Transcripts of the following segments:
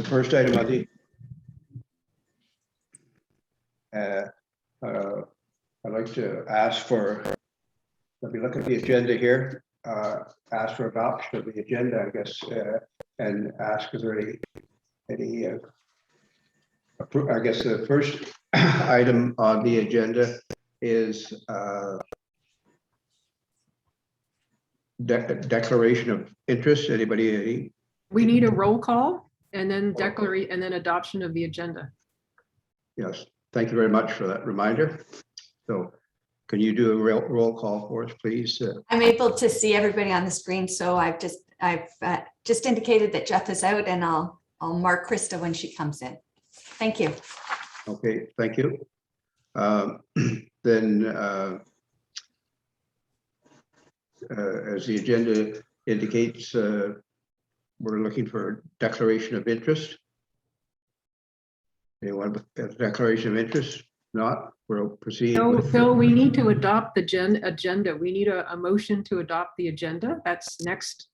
first item on the I'd like to ask for, let me look at the agenda here, ask for adoption of the agenda, I guess, and ask is there any I guess the first item on the agenda is declaration of interest. Anybody? We need a roll call and then and then adoption of the agenda. Yes, thank you very much for that reminder. So can you do a roll call for us, please? I'm able to see everybody on the screen, so I've just indicated that Jeff is out, and I'll mark Krista when she comes in. Thank you. Okay, thank you. Then as the agenda indicates, we're looking for declaration of interest. Anyone with a declaration of interest? Not, we'll proceed. No, we need to adopt the agenda. We need a motion to adopt the agenda. That's next.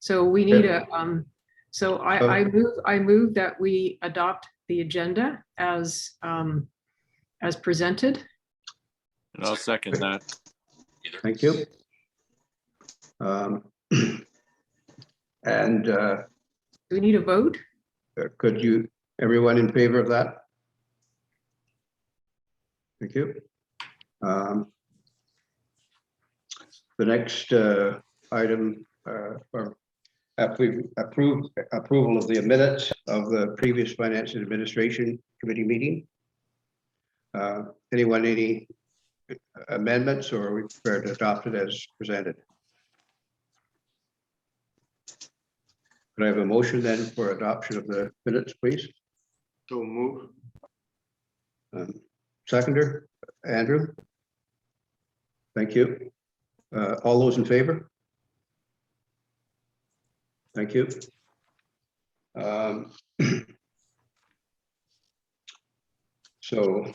So we need I move that we adopt the agenda as presented. And I'll second that. Thank you. And Do we need a vote? could you, everyone in favor of that? Thank you. The next item, approval of the minutes of the previous Finance and Administration Committee meeting. Anyone, any amendments, or are we prepared to adopt it as presented? Could I have a motion then for adoption of the minutes, please? So move. Seconder, Andrew. Thank you. All those in favor? Thank you. So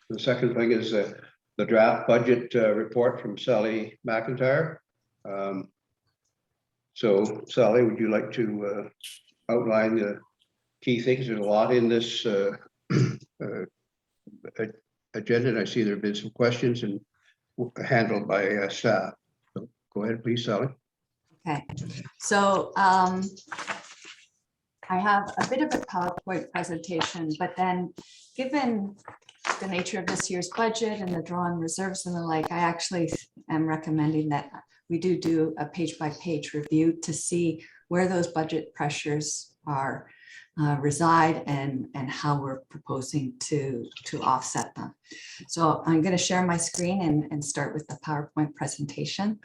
the second thing is the draft budget report from Sally McIntyre. So Sally, would you like to outline the key things? There's a lot in this agenda, and I see there have been some questions and handled by staff. So go ahead, please, Sally. Okay, so I have a bit of a PowerPoint presentation, but then given the nature of this year's budget and the drawn reserves and the like, I actually am recommending that we do a page-by-page review to see where those budget pressures are reside and how we're proposing to offset them. So I'm going to share my screen and start with the PowerPoint presentation.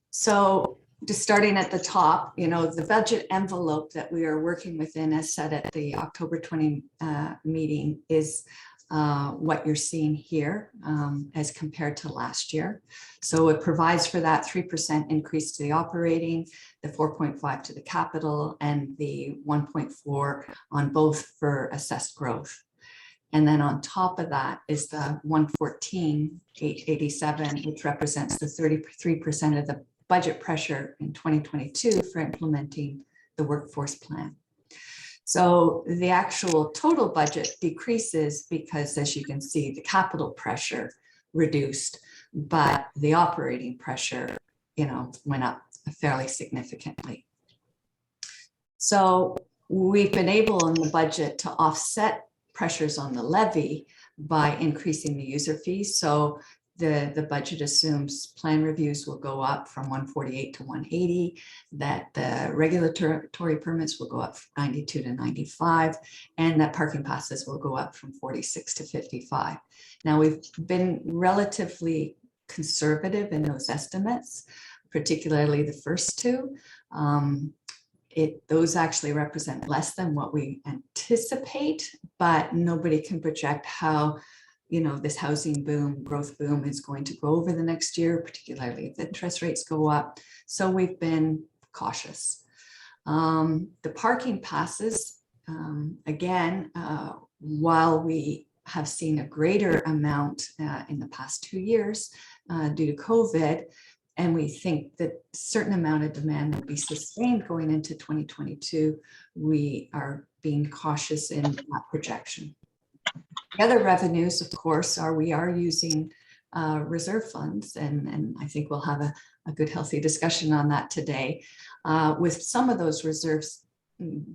So just starting at the top, the budget envelope that we are working within, as said at the October 20 meeting, is what you're seeing here as compared to last year. So it provides for that 3% increase to the operating, the 4.5 to the capital, and the 1.4 on both for assessed growth. And then on top of that is the 114,887, which represents the 33% of the budget pressure in 2022 for implementing the workforce plan. So the actual total budget decreases because, as you can see, the capital pressure reduced, but the operating pressure, went up fairly significantly. So we've been able in the budget to offset pressures on the levy by increasing the user fees. So the budget assumes plan reviews will go up from 148 to 180, that the regulatory permits will go up from 92 to 95, and that parking passes will go up from 46 to 55. Now, we've been relatively conservative in those estimates, particularly the first two. Those actually represent less than what we anticipate, but nobody can project how this housing boom, growth boom is going to go over the next year, particularly if interest rates go up. So we've been cautious. The parking passes, again, while we have seen a greater amount in the past 2 years due to COVID, and we think that a certain amount of demand will be sustained going into 2022, we are being cautious in that projection. The other revenues, of course, are we are using reserve funds, and I think we'll have a good, healthy discussion on that today, with some of those reserves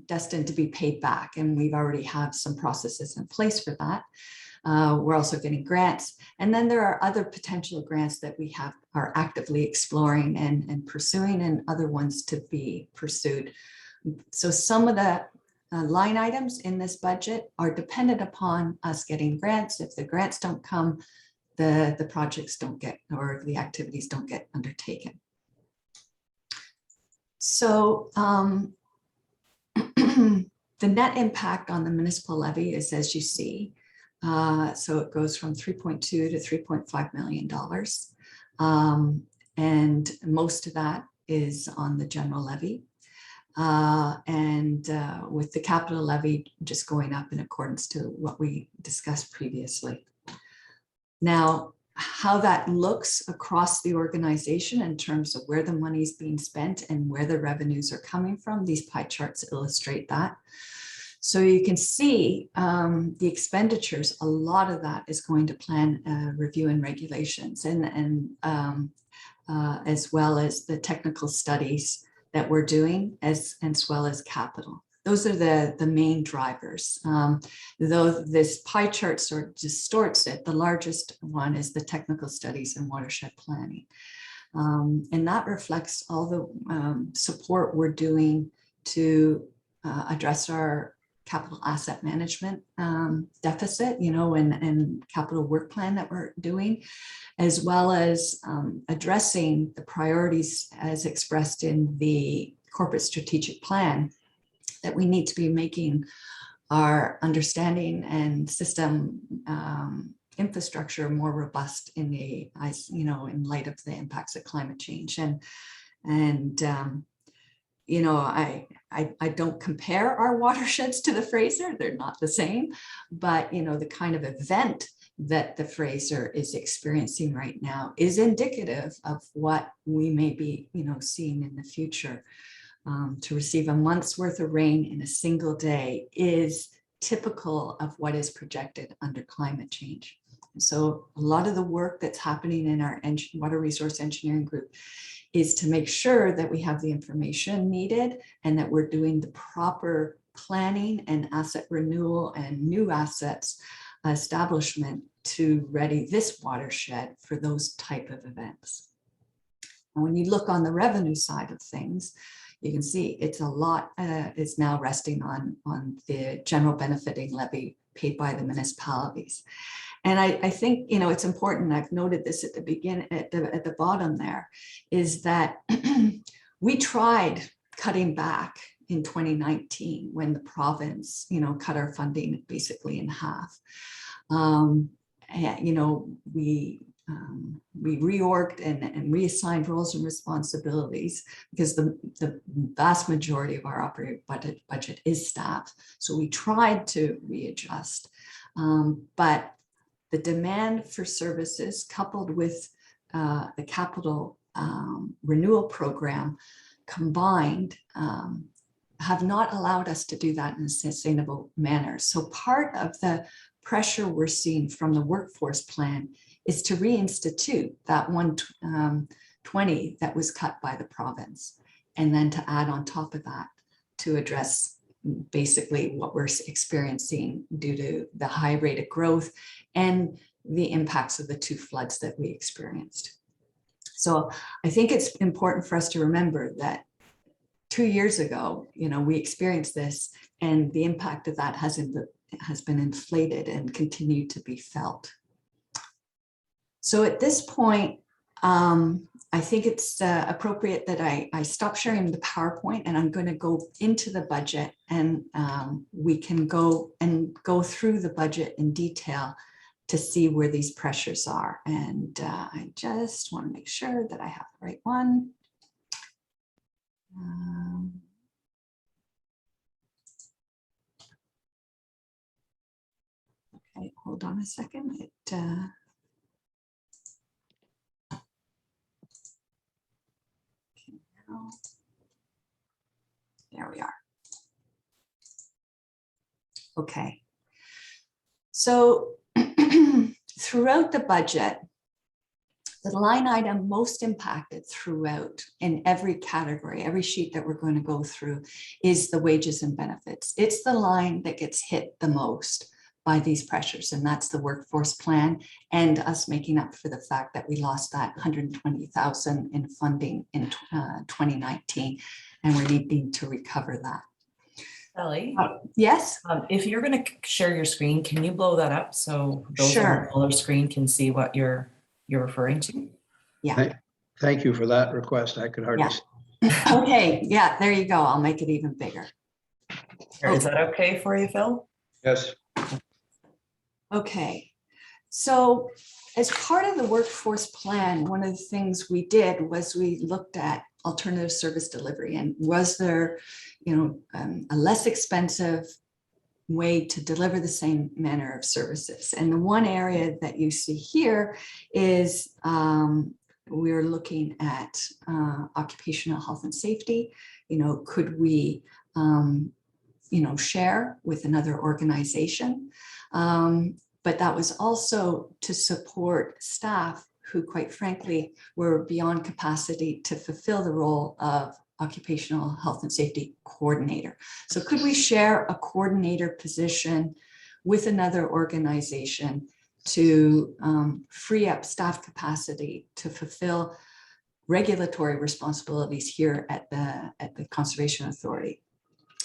destined to be paid back, and we've already have some processes in place for that. We're also getting grants, and then there are other potential grants that we are actively exploring and pursuing, and other ones to be pursued. So some of the line items in this budget are dependent upon us getting grants. If the grants don't come, the projects don't get, or the activities don't get undertaken. So the net impact on the municipal levy is, as you see, so it goes from $3.2 to $3.5 million. And most of that is on the general levy. With the capital levy just going up in accordance to what we discussed previously. Now, how that looks across the organization in terms of where the money is being spent and where the revenues are coming from, these pie charts illustrate that. So you can see the expenditures, a lot of that is going to plan review and regulations, and as well as the technical studies that we're doing, as well as capital. Those are the main drivers. Though this pie chart sort of distorts it, the largest one is the technical studies and watershed planning. And that reflects all the support we're doing to address our capital asset management deficit, and capital work plan that we're doing, as well as addressing the priorities as expressed in the corporate strategic plan, that we need to be making our understanding and system infrastructure more robust in the in light of the impacts of climate change. I don't compare our watersheds to the Fraser, they're not the same, but the kind of event that the Fraser is experiencing right now is indicative of what we may be seeing in the future. To receive a month's worth of rain in a single day is typical of what is projected under climate change. So a lot of the work that's happening in our water resource engineering group is to make sure that we have the information needed and that we're doing the proper planning and asset renewal and new assets establishment to ready this watershed for those type of events. And when you look on the revenue side of things, you can see it's a lot is now resting on the general benefiting levy paid by the municipalities. And I think, it's important, I've noted this at the beginning, at the bottom there, is that we tried cutting back in 2019 when the province, cut our funding basically in half. We reorged and reassigned roles and responsibilities because the vast majority of our operating budget is staff. So we tried to readjust, but the demand for services coupled with the capital renewal program combined have not allowed us to do that in a sustainable manner. So part of the pressure we're seeing from the workforce plan is to reinstitute that 120 that was cut by the province, and then to add on top of that to address basically what we're experiencing due to the high rate of growth and the impacts of the 2 floods that we experienced. So I think it's important for us to remember that 2 years ago, we experienced this, and the impact of that has been inflated and continued to be felt. So at this point, I think it's appropriate that I stop sharing the PowerPoint, and I'm going to go into the budget, and we can go through the budget in detail to see where these pressures are. And I just want to make sure that I have the right one. Okay, hold on a second. go. There we are. Okay. So throughout the budget, the line item most impacted throughout in every category, every sheet that we're going to go through is the wages and benefits. It's the line that gets hit the most by these pressures, and that's the workforce plan and us making up for the fact that we lost that 120,000 in funding in 2019, and we're needing to recover that. Ellie, Yes, if you're going to share your screen, can you blow that up so those on Sure. the smaller screen can see what you're referring to? yeah. Thank you for that request. I could hardly. Yeah. see. Okay, yeah, there you go. I'll make it even bigger. Is that okay for you, Phil? Yes, Okay, so as part of the workforce plan, one of the things we did was we looked at alternative service delivery, and was there, a less expensive way to deliver the same manner of services. And the one area that you see here is we're looking at occupational health and safety. Could we share with another organization? But that was also to support staff who, quite frankly, were beyond capacity to fulfill the role of occupational health and safety coordinator. So could we share a coordinator position with another organization to free up staff capacity to fulfill regulatory responsibilities here at the Conservation Authority?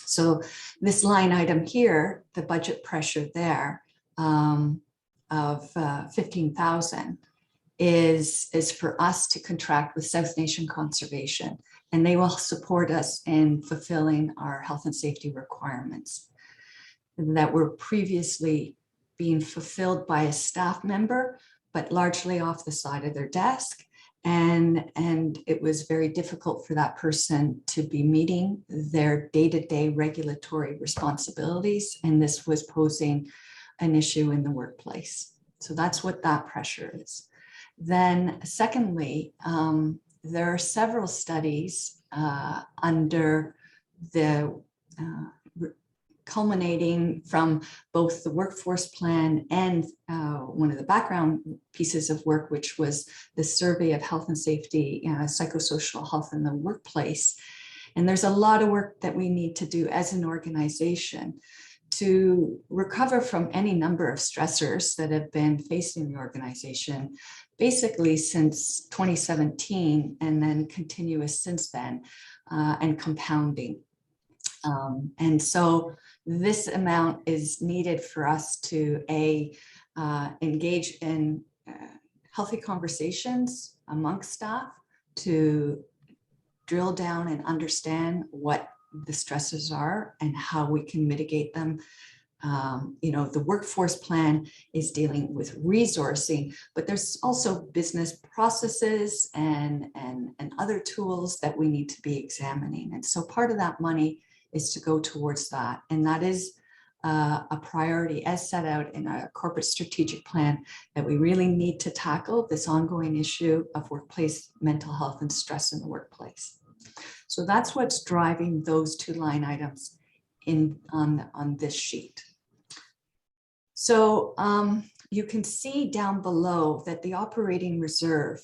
So this line item here, the budget pressure there of 15,000 is for us to contract with South Nation Conservation, and they will support us in fulfilling our health and safety requirements that were previously being fulfilled by a staff member, but largely off the side of their desk. And it was very difficult for that person to be meeting their day-to-day regulatory responsibilities. And this was posing an issue in the workplace. So that's what that pressure is. Then secondly, there are several studies under the culminating from both the workforce plan and one of the background pieces of work, which was the survey of health and safety, psychosocial health in the workplace. And there's a lot of work that we need to do as an organization to recover from any number of stressors that have been facing the organization basically since 2017, and then continuous since then, and compounding. And so this amount is needed for us to engage in healthy conversations amongst staff to drill down and understand what the stresses are and how we can mitigate them. The workforce plan is dealing with resourcing, but there's also business processes and other tools that we need to be examining. And so part of that money is to go towards that. And that is a priority as set out in our corporate strategic plan, that we really need to tackle this ongoing issue of workplace mental health and stress in the workplace. So that's what's driving those two line items on this sheet. So you can see down below that the operating reserve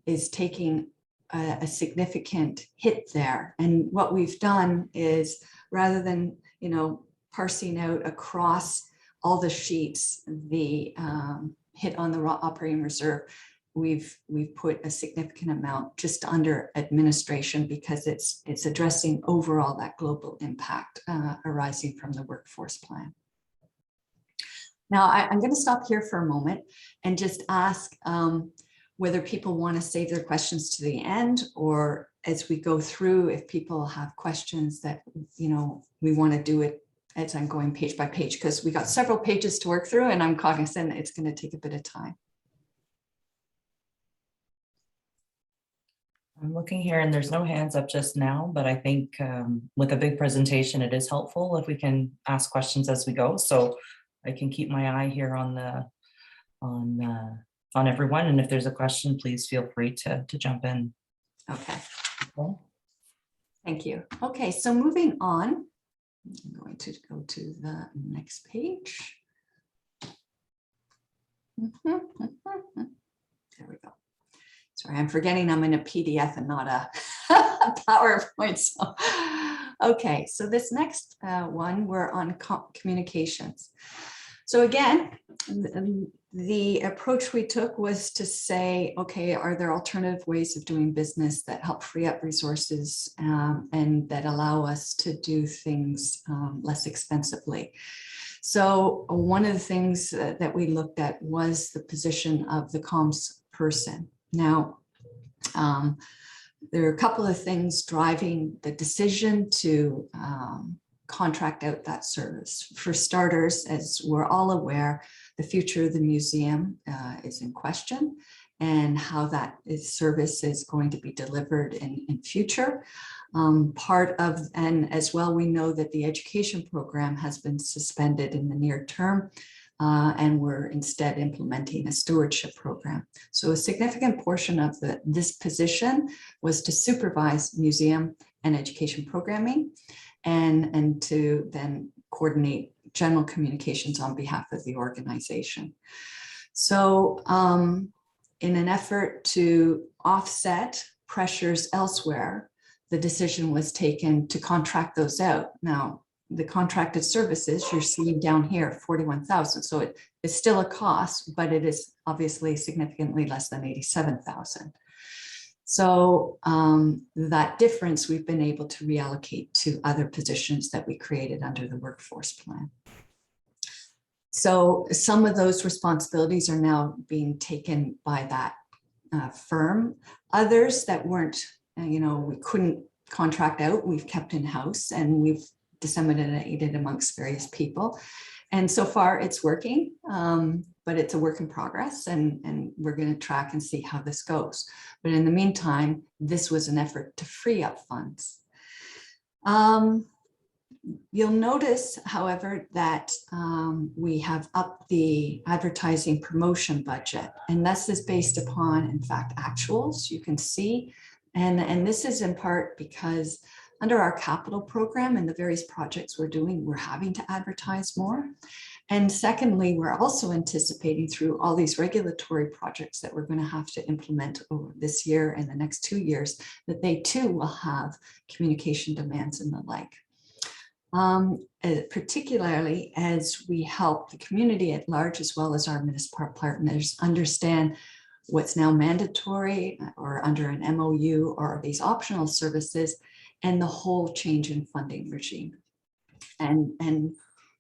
is taking a significant hit there. And what we've done is, rather than parsing out across all the sheets the hit on the operating reserve, we've put a significant amount just under administration, because it's addressing overall that global impact arising from the workforce plan. Now, I'm going to stop here for a moment and just ask whether people want to save their questions to the end, or as we go through, if people have questions that we want to do it as I'm going page by page, because we got several pages to work through, and I'm cognizant that it's going to take a bit of time. I'm looking here and there's no hands up just now, but I think with a big presentation, it is helpful if we can ask questions as we go. So I can keep my eye here on everyone. And if there's a question, please feel free to jump in. Okay. Cool. Thank you. Okay, so moving on, I'm going to go to the next page. There we go. Sorry, I'm forgetting I'm in a PDF and not a PowerPoint. So, okay, so this next one, we're on communications. So again, the approach we took was to say, okay, are there alternative ways of doing business that help free up resources and that allow us to do things less expensively? So one of the things that we looked at was the position of the comms person. Now, there are a couple of things driving the decision to contract out that service. For starters, as we're all aware, the future of the museum is in question, and how that service is going to be delivered in future. Part of, and as well, we know that the education program has been suspended in the near term, and we're instead implementing a stewardship program. So a significant portion of this position was to supervise museum and education programming, and to then coordinate general communications on behalf of the organization. So in an effort to offset pressures elsewhere, the decision was taken to contract those out. Now, the contracted services you're seeing down here, 41,000. So it is still a cost, but it is obviously significantly less than 87,000. So that difference we've been able to reallocate to other positions that we created under the workforce plan. So some of those responsibilities are now being taken by that firm. Others that weren't, we couldn't contract out, we've kept in-house, and we've disseminated amongst various people. And so far it's working, but it's a work in progress, and we're going to track and see how this goes. But in the meantime, this was an effort to free up funds. You'll notice, however, that we have upped the advertising promotion budget, and this is based upon, in fact, actuals, you can see. And this is in part because under our capital program and the various projects we're doing, we're having to advertise more. And secondly, we're also anticipating through all these regulatory projects that we're going to have to implement over this year and the next 2 years, that they too will have communication demands and the like. Particularly as we help the community at large, as well as our municipal partners, understand what's now mandatory or under an MOU or these optional services, and the whole change in funding regime, and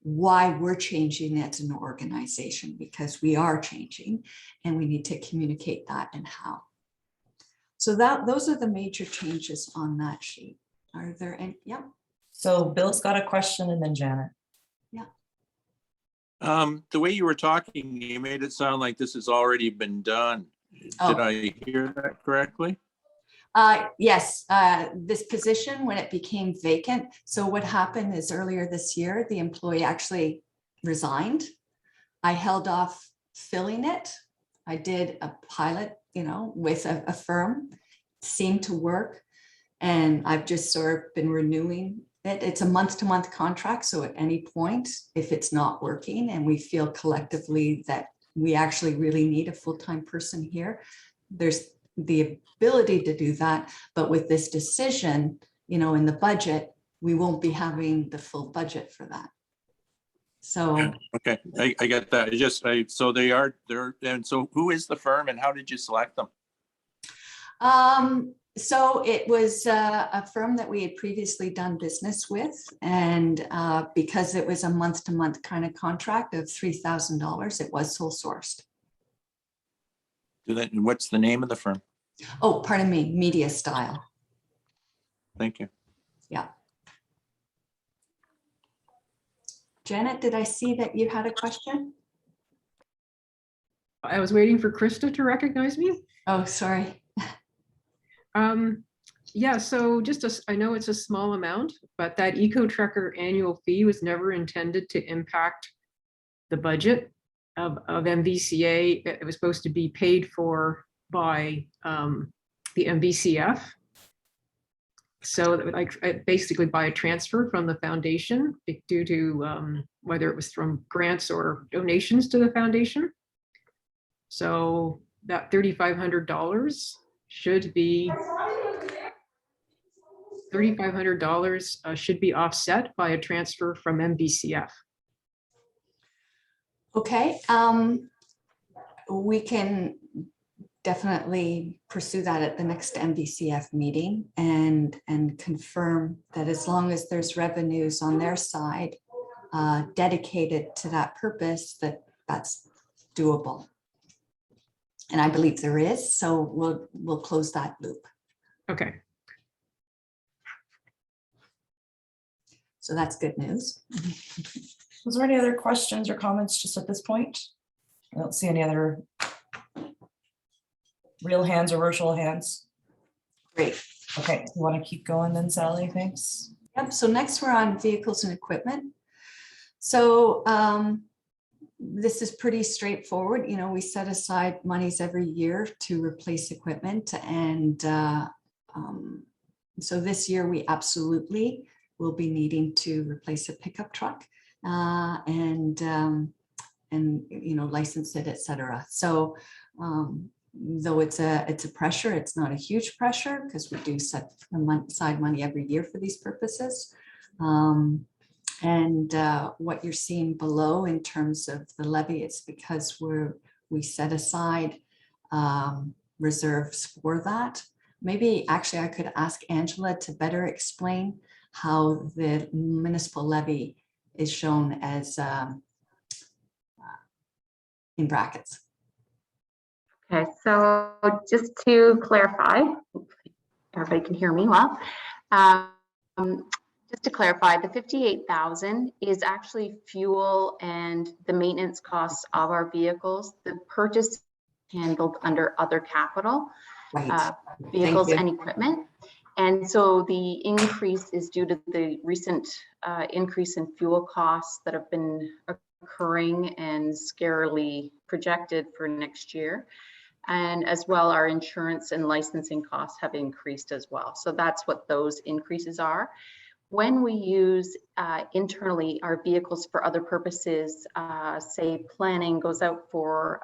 why we're changing as an organization, because we are changing and we need to communicate that and how. So those are the major changes on that sheet. Are there any? Yeah. So Bill's got a question, and then Janet. The way you were talking, you made it sound like this has already been done. Oh. Did I hear that correctly? Yes, this position, when it became vacant. So what happened is earlier this year, the employee actually resigned. I held off filling it. I did a pilot, with a firm, seemed to work. And I've just sort of been renewing it. It's a month-to-month contract. So at any point, if it's not working and we feel collectively that we actually really need a full-time person here, there's the ability to do that. But with this decision, in the budget, we won't be having the full budget for that. So Okay, I get that. So they're, and so who is the firm and how did you select them? so it was a firm that we had previously done business with, and because it was a month-to-month kind of contract of $3,000, it was sole sourced. What's the name of the firm? Oh, pardon me, Media Style. Thank you. Yeah. Janet, did I see that you had a question? I was waiting for Krista to recognize me. Oh, sorry. Yeah, so I know it's a small amount, but that Eco-Trekker annual fee was never intended to impact the budget of MVCA. It was supposed to be paid for by the MVCF. So like basically by a transfer from the foundation due to whether it was from grants or donations to the foundation. So that $3,500 should be $3,500 should be offset by a transfer from MVCF. Okay, we can definitely pursue that at the next MVCF meeting and confirm that as long as there's revenues on their side dedicated to that purpose, that's doable. And I believe there is, so we'll close that loop. Okay. So that's good news. Was there any other questions or comments just at this point? I don't see any other real hands or virtual hands. Great. Okay, you want to keep going then, Sally? Thanks. Yep, so next we're on vehicles and equipment. So this is pretty straightforward. You know, we set aside monies every year to replace equipment. And so this year we absolutely will be needing to replace a pickup truck and you know, license it, etc. So though it's a pressure, it's not a huge pressure because we do set aside money every year for these purposes. And what you're seeing below in terms of the levy, it's because we set aside reserves for that. Maybe actually I could ask Angela to better explain how the municipal levy is shown as in brackets. Okay, so just to clarify, everybody can hear me well. Just to clarify, the 58,000 is actually fuel and the maintenance costs of our vehicles. The purchase handled under other capital, Right. vehicles and equipment. And so the increase is due to the recent increase in fuel costs that have been occurring and scarily projected for next year. And as well, our insurance and licensing costs have increased as well. So that's what those increases are. When we use internally our vehicles for other purposes, say planning goes out for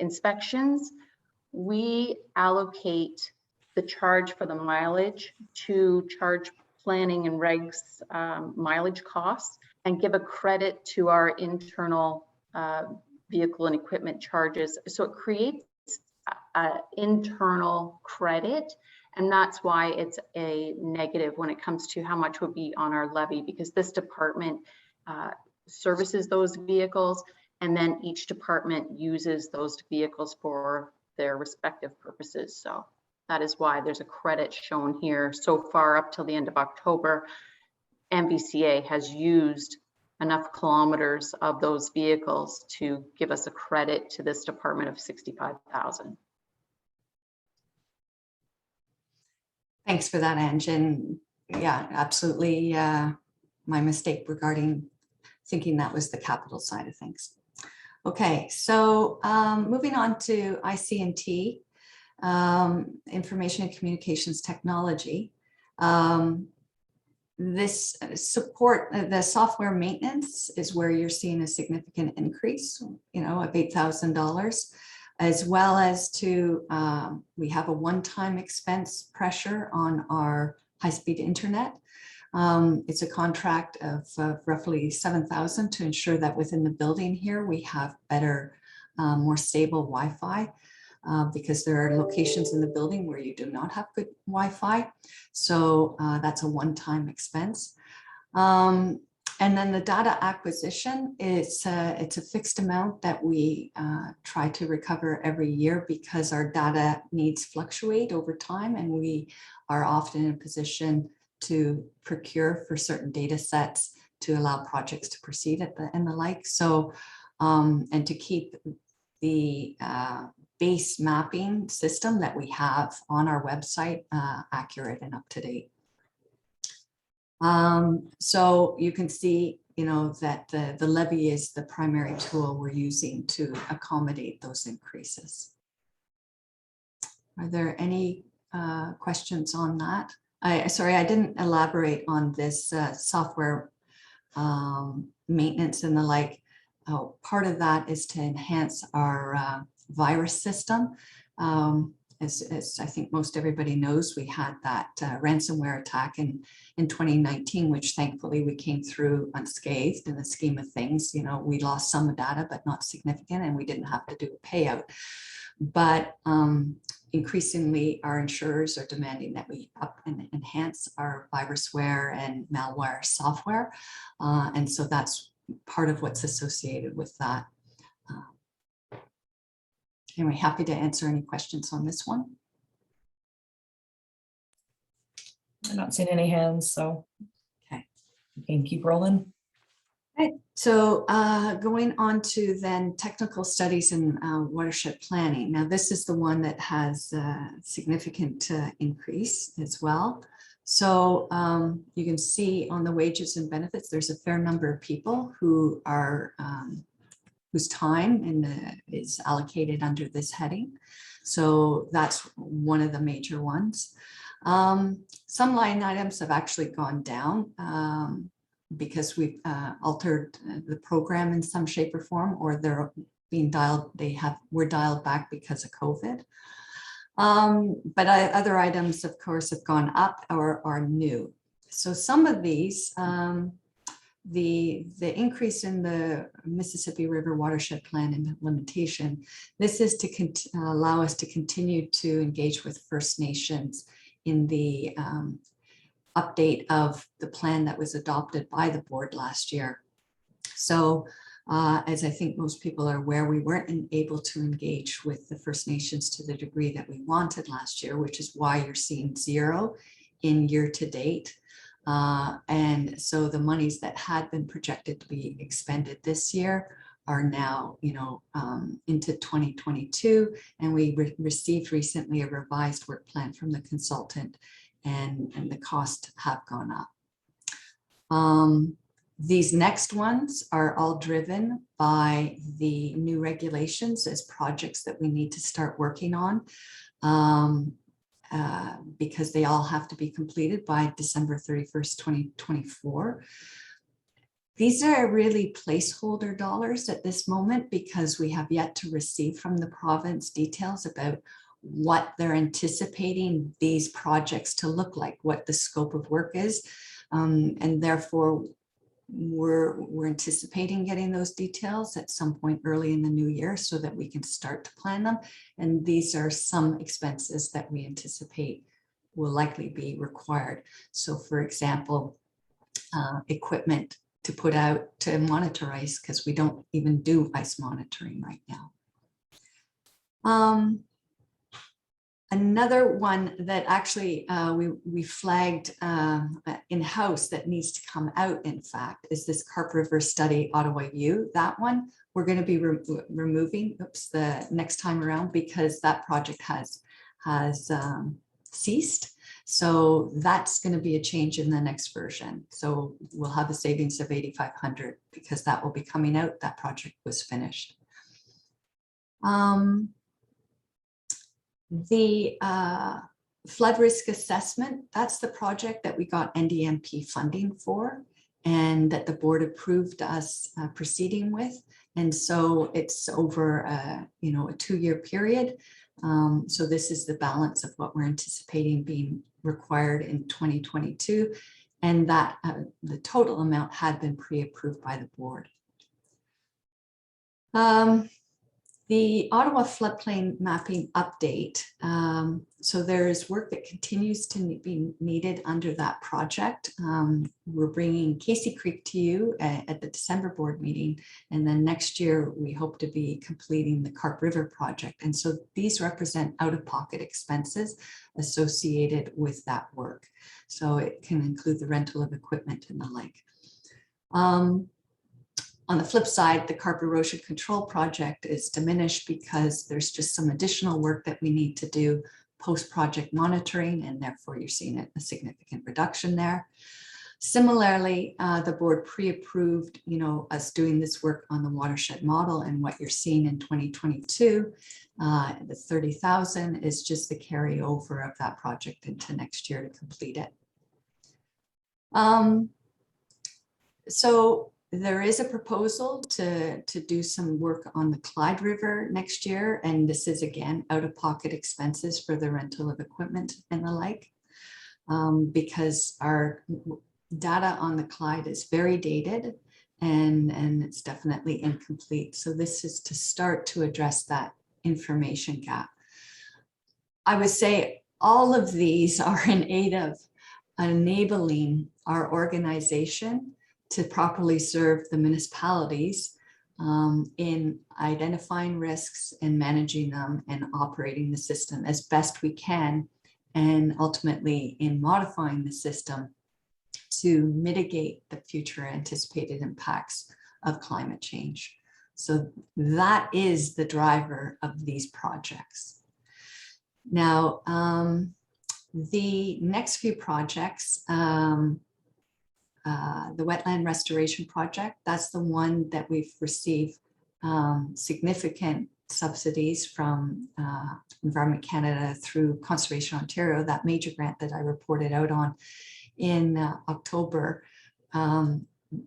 inspections, we allocate the charge for the mileage to charge planning and regs mileage costs and give a credit to our internal vehicle and equipment charges. So it creates an internal credit, and that's why it's a negative when it comes to how much would be on our levy, because this department services those vehicles, and then each department uses those vehicles for their respective purposes. So that is why there's a credit shown here. So far up till the end of October, MVCA has used enough kilometers of those vehicles to give us a credit to this department of 65,000. Thanks for that, Ange. And yeah, absolutely my mistake regarding thinking that was the capital side of things. Okay, so moving on to IC&T, Information and Communications Technology. This support, the software maintenance is where you're seeing a significant increase, you know, of $8,000, as well as to, we have a one-time expense pressure on our high-speed internet. It's a contract of roughly $7,000 to ensure that within the building here, we have better, more stable Wi-Fi. Because there are locations in the building where you do not have good Wi-Fi. So that's a one-time expense. And then the data acquisition, it's a fixed amount that we try to recover every year because our data needs fluctuate over time, and we are often in a position to procure for certain data sets to allow projects to proceed and the like. So, and to keep the base mapping system that we have on our website accurate and up to date. So you can see, you know, that the levy is the primary tool we're using to accommodate those increases. Are there any questions on that. Sorry, I didn't elaborate on this software maintenance and the like. Part of that is to enhance our virus system. As I think most everybody knows, we had that ransomware attack in 2019, which thankfully we came through unscathed in the scheme of things. You know, we lost some data, but not significant, and we didn't have to do a payout. But increasingly, our insurers are demanding that we up and enhance our virusware and malware software. And so that's part of what's associated with that. Anyway, happy to answer any questions on this one. I'm not seeing any hands, so. Okay. You can keep rolling. Right, so going on to then technical studies and watershed planning. Now, this is the one that has a significant increase as well. So you can see on the wages and benefits, there's a fair number of people who are whose time is allocated under this heading. So that's one of the major ones. Some line items have actually gone down because we've altered the program in some shape or form, or they're being dialed, were dialed back because of COVID. But other items, of course, have gone up or are new. So some of these, the increase in the Mississippi River Watershed Plan implementation, this is to allow us to continue to engage with First Nations in the update of the plan that was adopted by the board last year. So as I think most people are aware, we weren't able to engage with the First Nations to the degree that we wanted last year, which is why you're seeing 0 in year to date. And so the monies that had been projected to be expended this year are now, into 2022. And we received recently a revised work plan from the consultant, and the costs have gone up. These next ones are all driven by the new regulations as projects that we need to start working on. Because they all have to be completed by December 31st, 2024. These are really placeholder dollars at this moment because we have yet to receive from the province details about what they're anticipating these projects to look like, what the scope of work is. And therefore, we're anticipating getting those details at some point early in the new year so that we can start to plan them. And these are some expenses that we anticipate will likely be required. So for example, equipment to put out to monitor ice, because we don't even do ice monitoring right now. Another one that actually we flagged in-house that needs to come out, in fact, is this Carp River Study Ottawa U. That one we're going to be removing the next time around because that project has ceased. So that's going to be a change in the next version. So we'll have a savings of $8,500 because that will be coming out. That project was finished. The flood risk assessment, that's the project that we got NDMP funding for and that the board approved us proceeding with. And so it's over a 2-year period. So this is the balance of what we're anticipating being required in 2022. And that the total amount had been pre-approved by the board. The Ottawa floodplain mapping update. So there is work that continues to be needed under that project. We're bringing Casey Creek to you at the December board meeting. And then next year, we hope to be completing the Carp River project. And so these represent out-of-pocket expenses associated with that work. So it can include the rental of equipment and the like. On the flip side, the Carp Erosion Control project is diminished because there's just some additional work that we need to do post-project monitoring, and therefore you're seeing a significant reduction there. Similarly, the board pre-approved, us doing this work on the watershed model, and what you're seeing in 2022, the 30,000 is just the carryover of that project into next year to complete it. So there is a proposal to do some work on the Clyde River next year, and this is again out-of-pocket expenses for the rental of equipment and the like, because our data on the Clyde is very dated and it's definitely incomplete. So this is to start to address that information gap. I would say all of these are in aid of enabling our organization to properly serve the municipalities in identifying risks and managing them and operating the system as best we can, and ultimately in modifying the system to mitigate the future anticipated impacts of climate change. So that is the driver of these projects. Now, the next few projects, the wetland restoration project, that's the one that we've received significant subsidies from Environment Canada through Conservation Ontario, that major grant that I reported out on in October.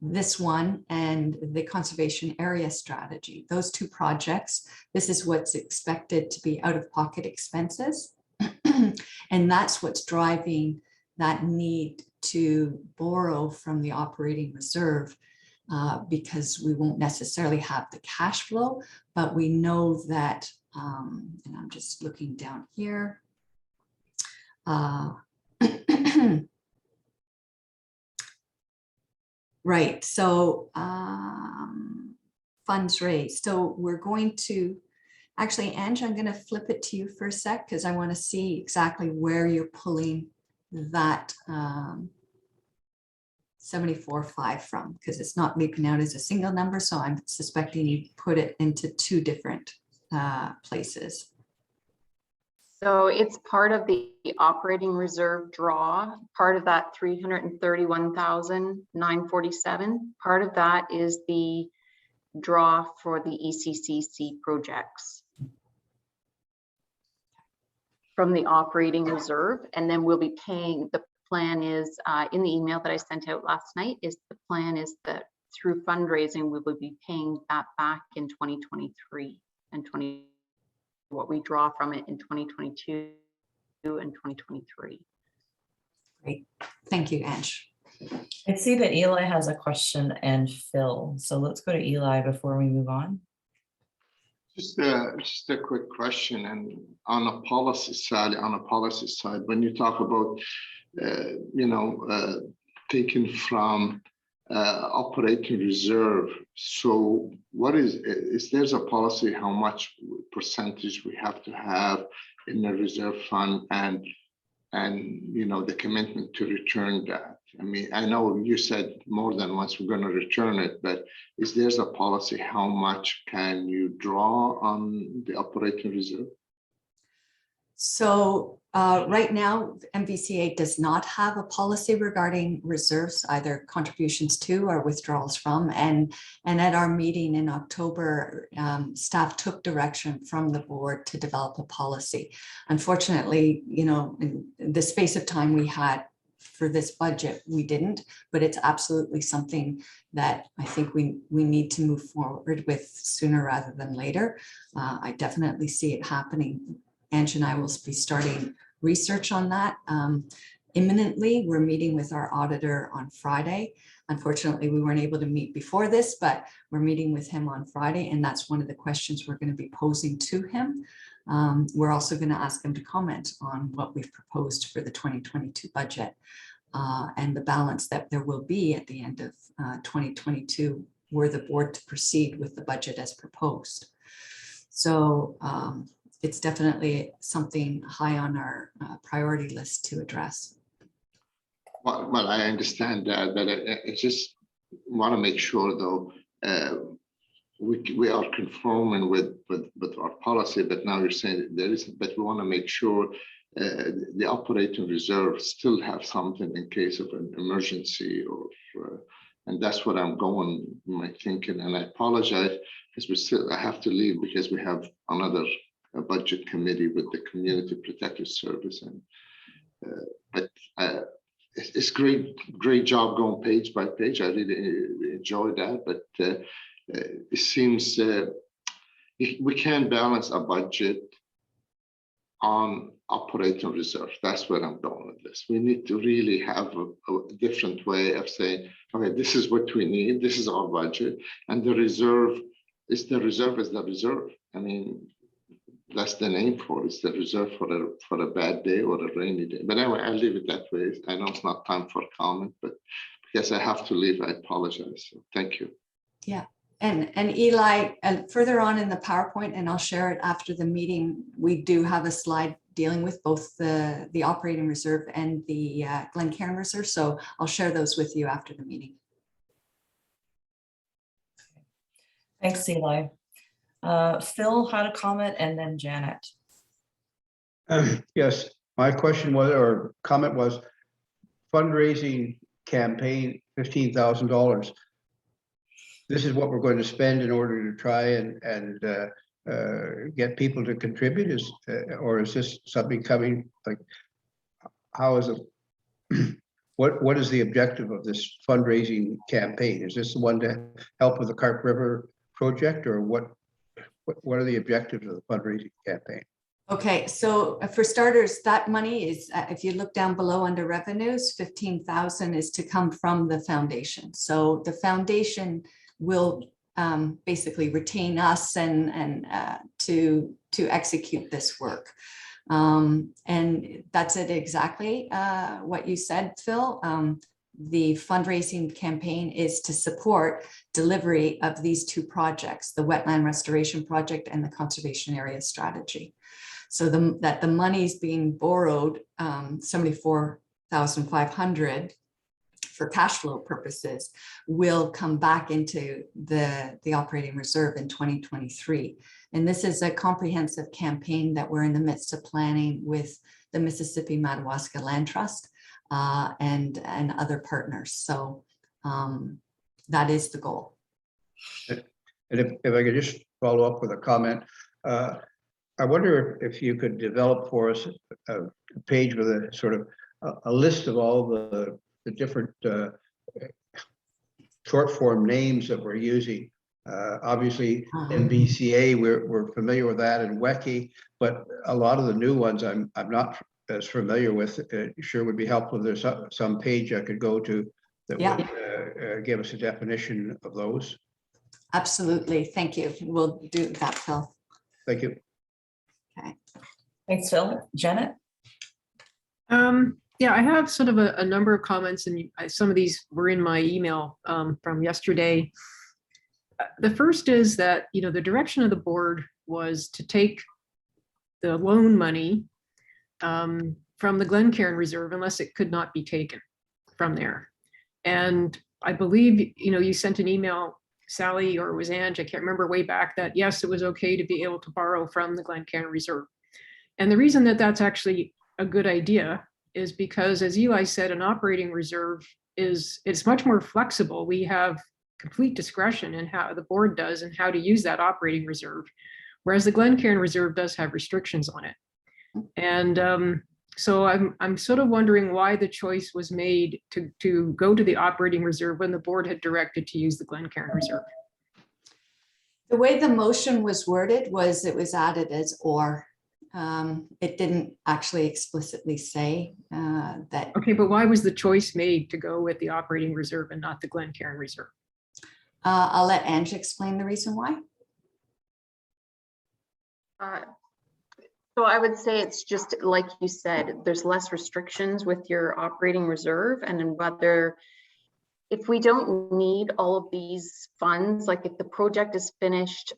This one and the conservation area strategy, those two projects, this is what's expected to be out-of-pocket expenses. And that's what's driving that need to borrow from the operating reserve, because we won't necessarily have the cash flow, but we know that, and I'm just looking down here. Right, so funds raised. So we're going to, actually, Ange, I'm going to flip it to you for a sec, because I want to see exactly where you're pulling that 74.5 from, because it's not leaping out as a single number. So I'm suspecting you put it into two different places. So it's part of the operating reserve draw, part of that 331,947. Part of that is the draw for the ECCC projects from the operating reserve. And then we'll be paying, the plan is in the email that I sent out last night, is the plan is that through fundraising, we will be paying that back in 2023 and what we draw from it in 2022 and 2023. Great, thank you, Ange. I see that Eli has a question and Phil. So let's go to Eli before we move on. Just a quick question, and on a policy side, when you talk about, taking from operating reserve, so what is there's a policy how much percentage we have to have in the reserve fund, and the commitment to return that? I mean, I know you said more than once we're going to return it, but is there's a policy how much can you draw on the operating reserve? So right now, MVCA does not have a policy regarding reserves, either contributions to or withdrawals from. And at our meeting in October, staff took direction from the board to develop a policy. Unfortunately, in the space of time we had for this budget, we didn't, but it's absolutely something that I think we need to move forward with sooner rather than later. I definitely see it happening. Ange and I will be starting research on that imminently. We're meeting with our auditor on Friday. Unfortunately, we weren't able to meet before this, but we're meeting with him on Friday, and that's one of the questions we're going to be posing to him. We're also going to ask him to comment on what we've proposed for the 2022 budget and the balance that there will be at the end of 2022 were the board to proceed with the budget as proposed. So it's definitely something high on our priority list to address. Well, I understand that, but I just want to make sure, though, we are conforming with our policy. But now you're saying that there is, but we want to make sure the operating reserve still have something in case of an emergency or, and that's what I'm going, my thinking, and I apologize because I have to leave because we have another budget committee with the Community Protective Service. And but it's great job going page by page. I really enjoy that, but it seems we can balance a budget on operating reserve. That's where I'm going with this. We need to really have a different way of saying, okay, this is what we need. This is our budget, and the reserve is the reserve. I mean, that's the name for it. It's the reserve for a bad day or a rainy day. But anyway, I'll leave it that way. I know it's not time for comment, but because I have to leave, I apologize. So thank you. Yeah. And Eli, further on in the PowerPoint, and I'll share it after the meeting, we do have a slide dealing with both the operating reserve and the Glencairn reserve. So I'll share those with you after the meeting. Thanks, Eli. Phil had a comment, and then Janet. Yes, my question was, or comment was, fundraising campaign, $15,000. This is what we're going to spend in order to try and get people to contribute, or is this something coming, like, how is it? What is the objective of this fundraising campaign? Is this the one to help with the Carp River project, or what are the objectives of the fundraising campaign? Okay, so for starters, that money is, if you look down below under revenues, 15,000 is to come from the foundation. So the foundation will basically retain us and to execute this work. And that's it exactly what you said, Phil. The fundraising campaign is to support delivery of these two projects, the wetland restoration project and the conservation area strategy. So that the money's being borrowed, 74,500 for cash flow purposes, will come back into the operating reserve in 2023. And this is a comprehensive campaign that we're in the midst of planning with the Mississippi Madawaska Land Trust and other partners. So that is the goal. And if I could just follow up with a comment, I wonder if you could develop for us a page with a sort of a list of all the different short form names that we're using. Obviously, NBCA, we're familiar with that, and WECI, but a lot of the new ones I'm not as familiar with. Sure would be helpful if there's some page I could go to that would give us a definition of those. Absolutely. Thank you. We'll do that, Phil. Thank you. Okay. Thanks, Phil. Janet? Yeah, I have sort of a number of comments, and some of these were in my email from yesterday. The first is that, the direction of the board was to take the loan money from the Glencairn Reserve unless it could not be taken from there. And I believe, you sent an email, Sally, or it was Ange, I can't remember, way back, that yes, it was okay to be able to borrow from the Glencairn Reserve. And the reason that that's actually a good idea is because, as Eli said, an operating reserve it's much more flexible. We have complete discretion in how the board does and how to use that operating reserve, whereas the Glencairn Reserve does have restrictions on it. And so I'm sort of wondering why the choice was made to go to the operating reserve when the board had directed to use the Glencairn Reserve. The way the motion was worded was it was added as or. It didn't actually explicitly say that. Okay, but why was the choice made to go with the operating reserve and not the Glencairn Reserve? I'll let Ange explain the reason why. So I would say it's just like you said, there's less restrictions with your operating reserve, and whether if we don't need all of these funds, like if the project is finished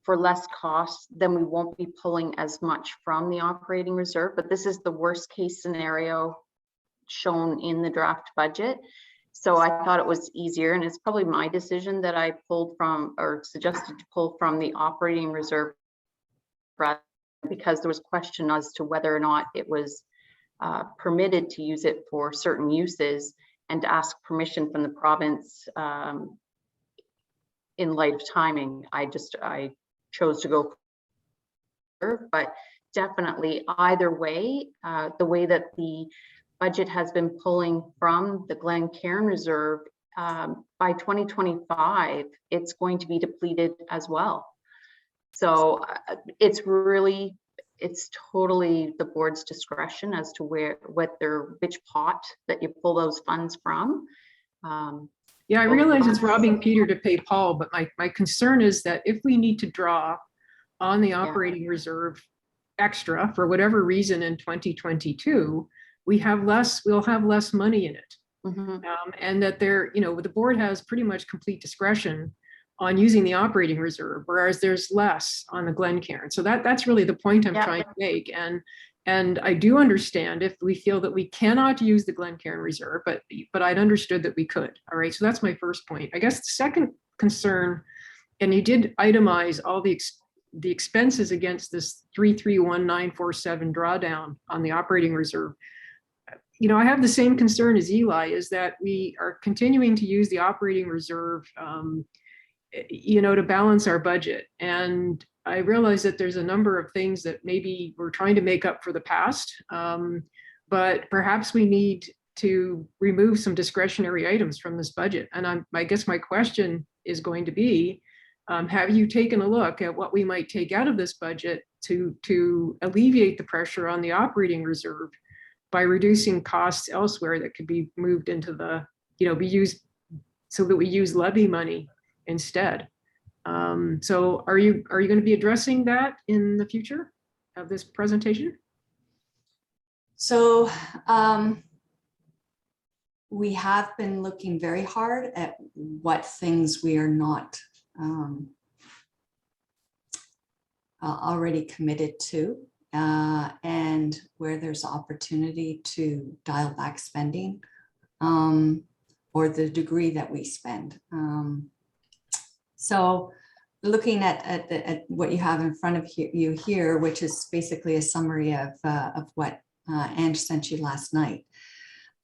for less cost, then we won't be pulling as much from the operating reserve. But this is the worst case scenario shown in the draft budget. So I thought it was easier, and it's probably my decision that I pulled from or suggested to pull from the operating reserve rather because there was question as to whether or not it was permitted to use it for certain uses, and to ask permission from the province in light of timing. I chose to go, but definitely either way, the way that the budget has been pulling from the Glencairn Reserve, by 2025, it's going to be depleted as well. So it's totally the board's discretion as to which pot that you pull those funds from. Yeah, I realize it's robbing Peter to pay Paul, but my concern is that if we need to draw on the operating reserve extra for whatever reason in 2022, we'll have less money in it. And that the board has pretty much complete discretion on using the operating reserve, whereas there's less on the Glencairn. So that's really the point I'm trying to make. And I do understand if we feel that we cannot use the Glencairn Reserve, but I'd understood that we could. All right, so that's my first point. I guess the second concern, and you did itemize all the expenses against this 331947 drawdown on the operating reserve. I have the same concern as Eli, is that we are continuing to use the operating reserve, to balance our budget. And I realize that there's a number of things that maybe we're trying to make up for the past, but perhaps we need to remove some discretionary items from this budget. And I guess my question is going to be, have you taken a look at what we might take out of this budget to alleviate the pressure on the operating reserve by reducing costs elsewhere that could be moved into be used so that we use levy money instead? So are you going to be addressing that in the future of this presentation? So we have been looking very hard at what things we are not already committed to, and where there's opportunity to dial back spending, or the degree that we spend. So looking at what you have in front of you here, which is basically a summary of what Ange sent you last night.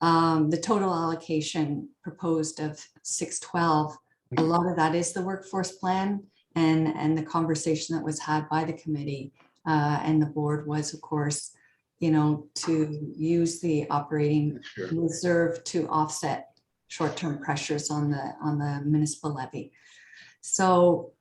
The total allocation proposed of 612, a lot of that is the workforce plan, and the conversation that was had by the committee and the board was, of course, to use the operating reserve to offset short-term pressures on the municipal levy. So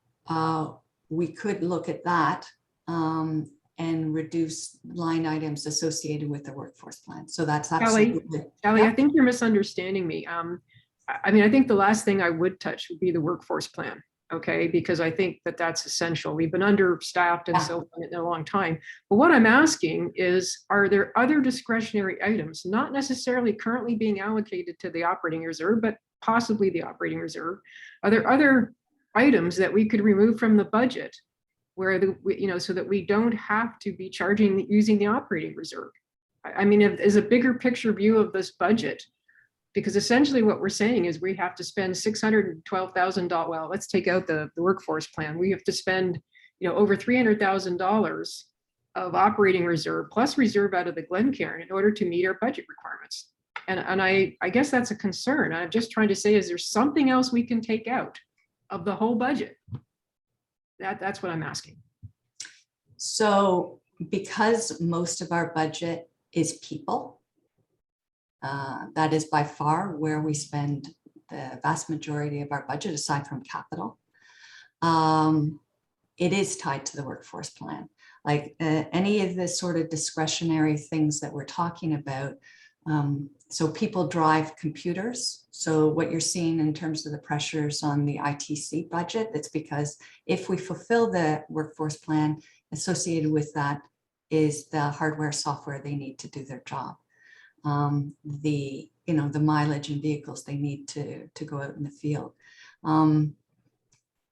we could look at that and reduce line items associated with the workforce plan. So that's absolutely. Kelly, I think you're misunderstanding me. I think the last thing I would touch would be the workforce plan. Okay, because I think that's essential. We've been understaffed and so on in a long time. But what I'm asking is, are there other discretionary items, not necessarily currently being allocated to the operating reserve, but possibly the operating reserve? Are there other items that we could remove from the budget where so that we don't have to be using the operating reserve? I mean, as a bigger picture view of this budget, because essentially what we're saying is we have to spend $612,000. Well, let's take out the workforce plan. We have to spend, over $300,000 of operating reserve plus reserve out of the Glencairn in order to meet our budget requirements. And I guess that's a concern. I'm just trying to say, is there something else we can take out of the whole budget? That's what I'm asking. So because most of our budget is people, that is by far where we spend the vast majority of our budget, aside from capital. It is tied to the workforce plan. Like any of the sort of discretionary things that we're talking about. So people drive computers. So what you're seeing in terms of the pressures on the ITC budget, that's because if we fulfill the workforce plan, associated with that is the hardware, software they need to do their job. The mileage and vehicles they need to go out in the field.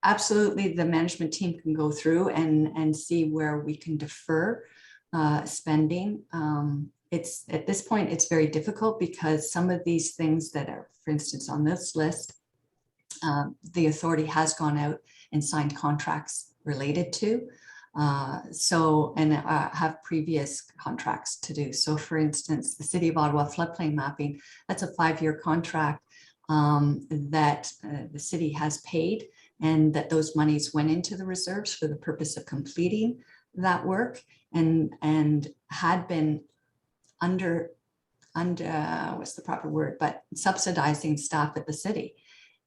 Absolutely, the management team can go through and see where we can defer spending. It's at this point, it's very difficult because some of these things that are, for instance, on this list, the authority has gone out and signed contracts related to. Have previous contracts to do. So for instance, the City of Ottawa floodplain mapping, that's a 5-year contract that the city has paid, and that those monies went into the reserves for the purpose of completing that work, and had been under what's the proper word, but subsidizing staff at the city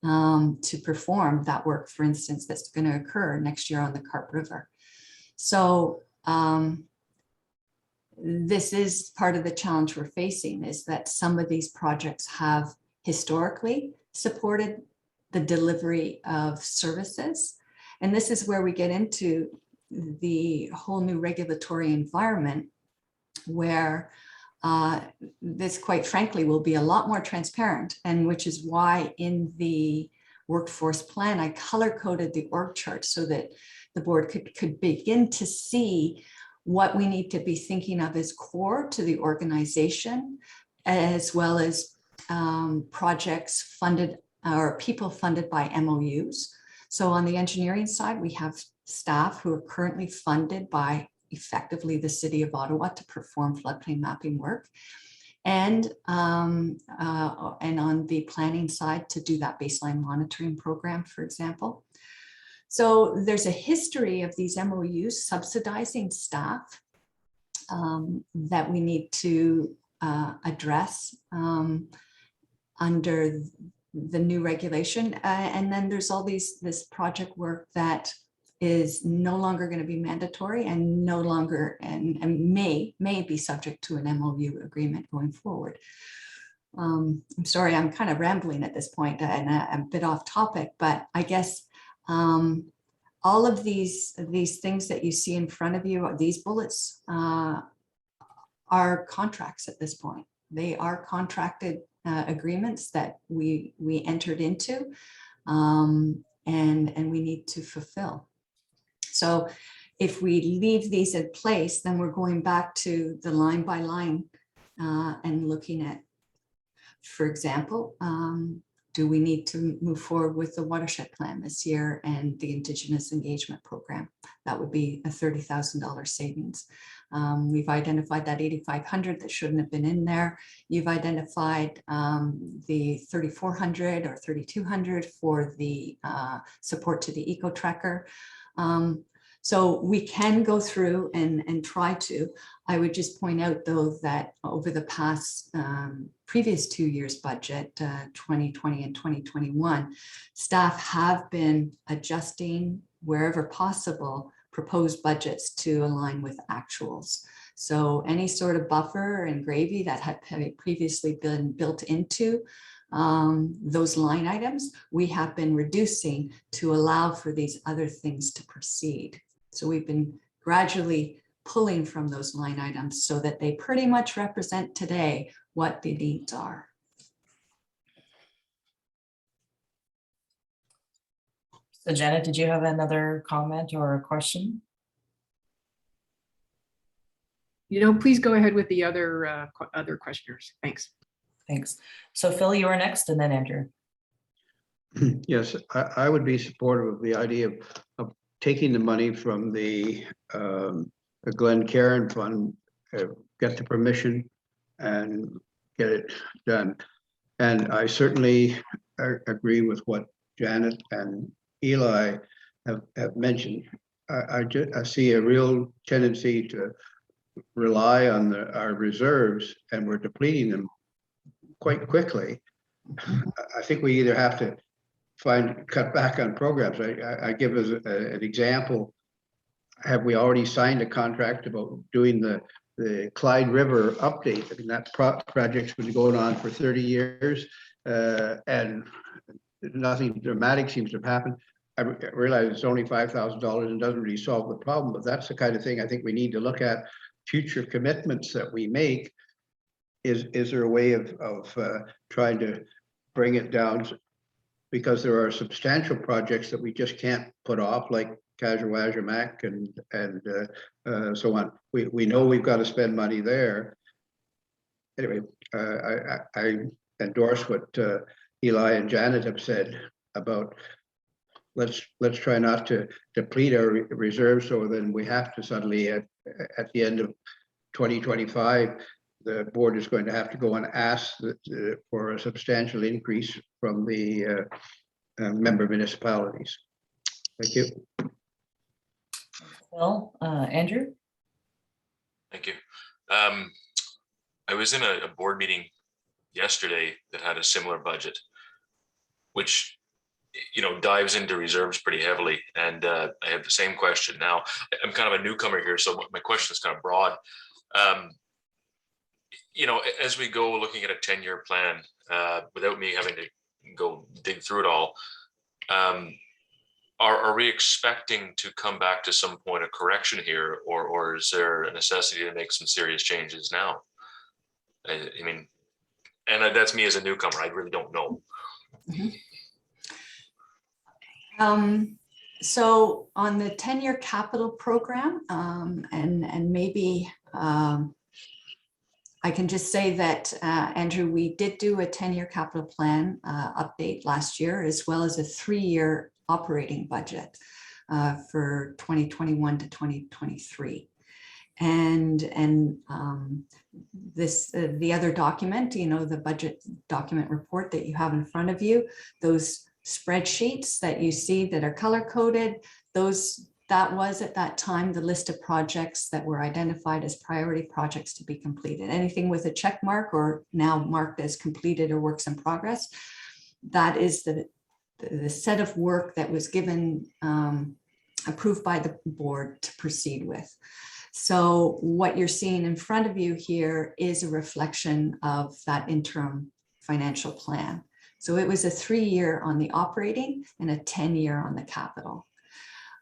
to perform that work, for instance, that's going to occur next year on the Carp River. So this is part of the challenge we're facing, is that some of these projects have historically supported the delivery of services. And this is where we get into the whole new regulatory environment, where this, quite frankly, will be a lot more transparent, and which is why in the workforce plan, I color-coded the org chart so that the board could begin to see what we need to be thinking of as core to the organization, as well as projects funded or people funded by MOUs. So on the engineering side, we have staff who are currently funded by effectively the City of Ottawa to perform floodplain mapping work. And on the planning side to do that baseline monitoring program, for example. So there's a history of these MOUs subsidizing staff that we need to address under the new regulation. And then there's all this project work that is no longer going to be mandatory and no longer and may be subject to an MOU agreement going forward. I'm sorry, I'm kind of rambling at this point and a bit off topic, but I guess all of these things that you see in front of you, these bullets, are contracts at this point. They are contracted agreements that we entered into, and we need to fulfill. So if we leave these in place, then we're going back to the line by line and looking at, for example, do we need to move forward with the watershed plan this year and the Indigenous engagement program? That would be a $30,000 savings. We've identified that $8,500 that shouldn't have been in there. You've identified the $3,400 or $3,200 for the support to the eco tracker. So we can go through and try to. I would just point out, though, that over the past previous 2 years budget, 2020 and 2021, staff have been adjusting wherever possible proposed budgets to align with actuals. So any sort of buffer and gravy that had previously been built into those line items, we have been reducing to allow for these other things to proceed. So we've been gradually pulling from those line items so that they pretty much represent today what the needs are. So Janet, did you have another comment or a question? Please go ahead with the other questioners. Thanks. Thanks. So Phil, you are next, and then Andrew. Yes, I would be supportive of the idea of taking the money from the Glen Cairn Fund, get the permission and get it done. And I certainly agree with what Janet and Eli have mentioned. I see a real tendency to rely on our reserves, and we're depleting them quite quickly. I think we either have to cut back on programs. I give as an example, have we already signed a contract about doing the Clyde River update? I mean, that project's been going on for 30 years and nothing dramatic seems to have happened. I realize it's only $5,000 and doesn't really solve the problem, but that's the kind of thing I think we need to look at. Future commitments that we make, is there a way of trying to bring it down? Because there are substantial projects that we just can't put off, like Kajuwajimak and so on. We know we've got to spend money there. Anyway, I endorse what Eli and Janet have said about let's try not to deplete our reserves, so then we have to suddenly at the end of 2025, the board is going to have to go and ask for a substantial increase from the member municipalities. Thank you. Phil, Andrew? Thank you. I was in a board meeting yesterday that had a similar budget, which, you know, dives into reserves pretty heavily. And I have the same question. Now, I'm kind of a newcomer here, so my question is kind of broad. You know, as we go looking at a 10-year plan, without me having to go dig through it all, are we expecting to come back to some point of correction here, or is there a necessity to make some serious changes now? I mean, and that's me as a newcomer. I really don't know. So on the 10-year capital program, and maybe I can just say that, Andrew, we did do a 10-year capital plan update last year, as well as a 3-year operating budget for 2021 to 2023. And the other document, you know, the budget document report that you have in front of you, those spreadsheets that you see that are color coded, that was at that time the list of projects that were identified as priority projects to be completed. Anything with a check mark or now marked as completed or works in progress, that is the set of work that was given, approved by the board to proceed with. So what you're seeing in front of you here is a reflection of that interim financial plan. So it was a 3-year on the operating and a 10-year on the capital.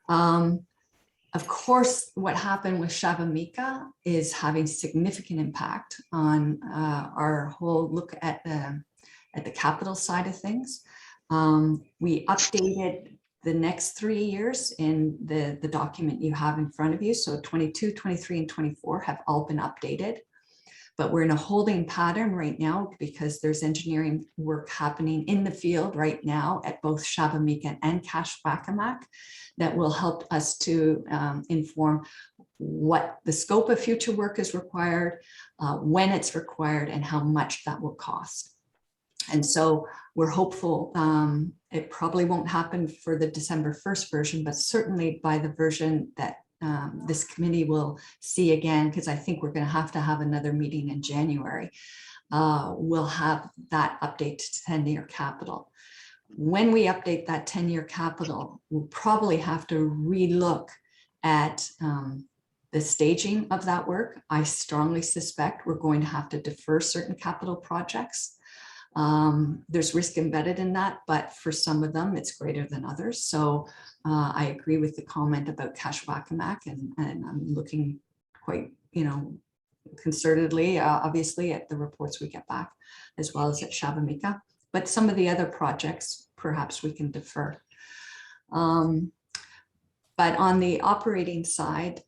Of course, what happened with Shabamika is having significant impact on our whole look at the capital side of things. We updated the next 3 years in the document you have in front of you. So 22, 23, and 24 have all been updated. But we're in a holding pattern right now because there's engineering work happening in the field right now at both Shabamika and Kashwakamak that will help us to inform what the scope of future work is required, when it's required, and how much that will cost. And so we're hopeful it probably won't happen for the December 1st version, but certainly by the version that this committee will see again, because I think we're going to have another meeting in January. We'll have that update to 10-year capital. When we update that 10-year capital, we'll probably have to relook at the staging of that work. I strongly suspect we're going to have to defer certain capital projects. There's risk embedded in that, but for some of them, it's greater than others. So I agree with the comment about Kashwakamak, and I'm looking quite, you know, concertedly, obviously, at the reports we get back, as well as at Shabamika. But some of the other projects, perhaps we can defer. But on the operating side,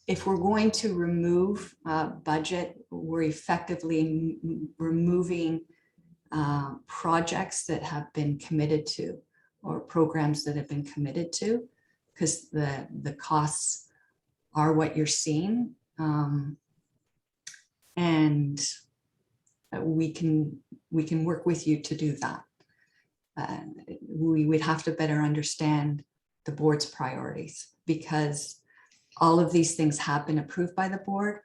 if we're going to remove budget, we're effectively removing projects that have been committed to, or programs that have been committed to, because the costs are what you're seeing. And we can work with you to do that. We would have to better understand the board's priorities, because all of these things have been approved by the board.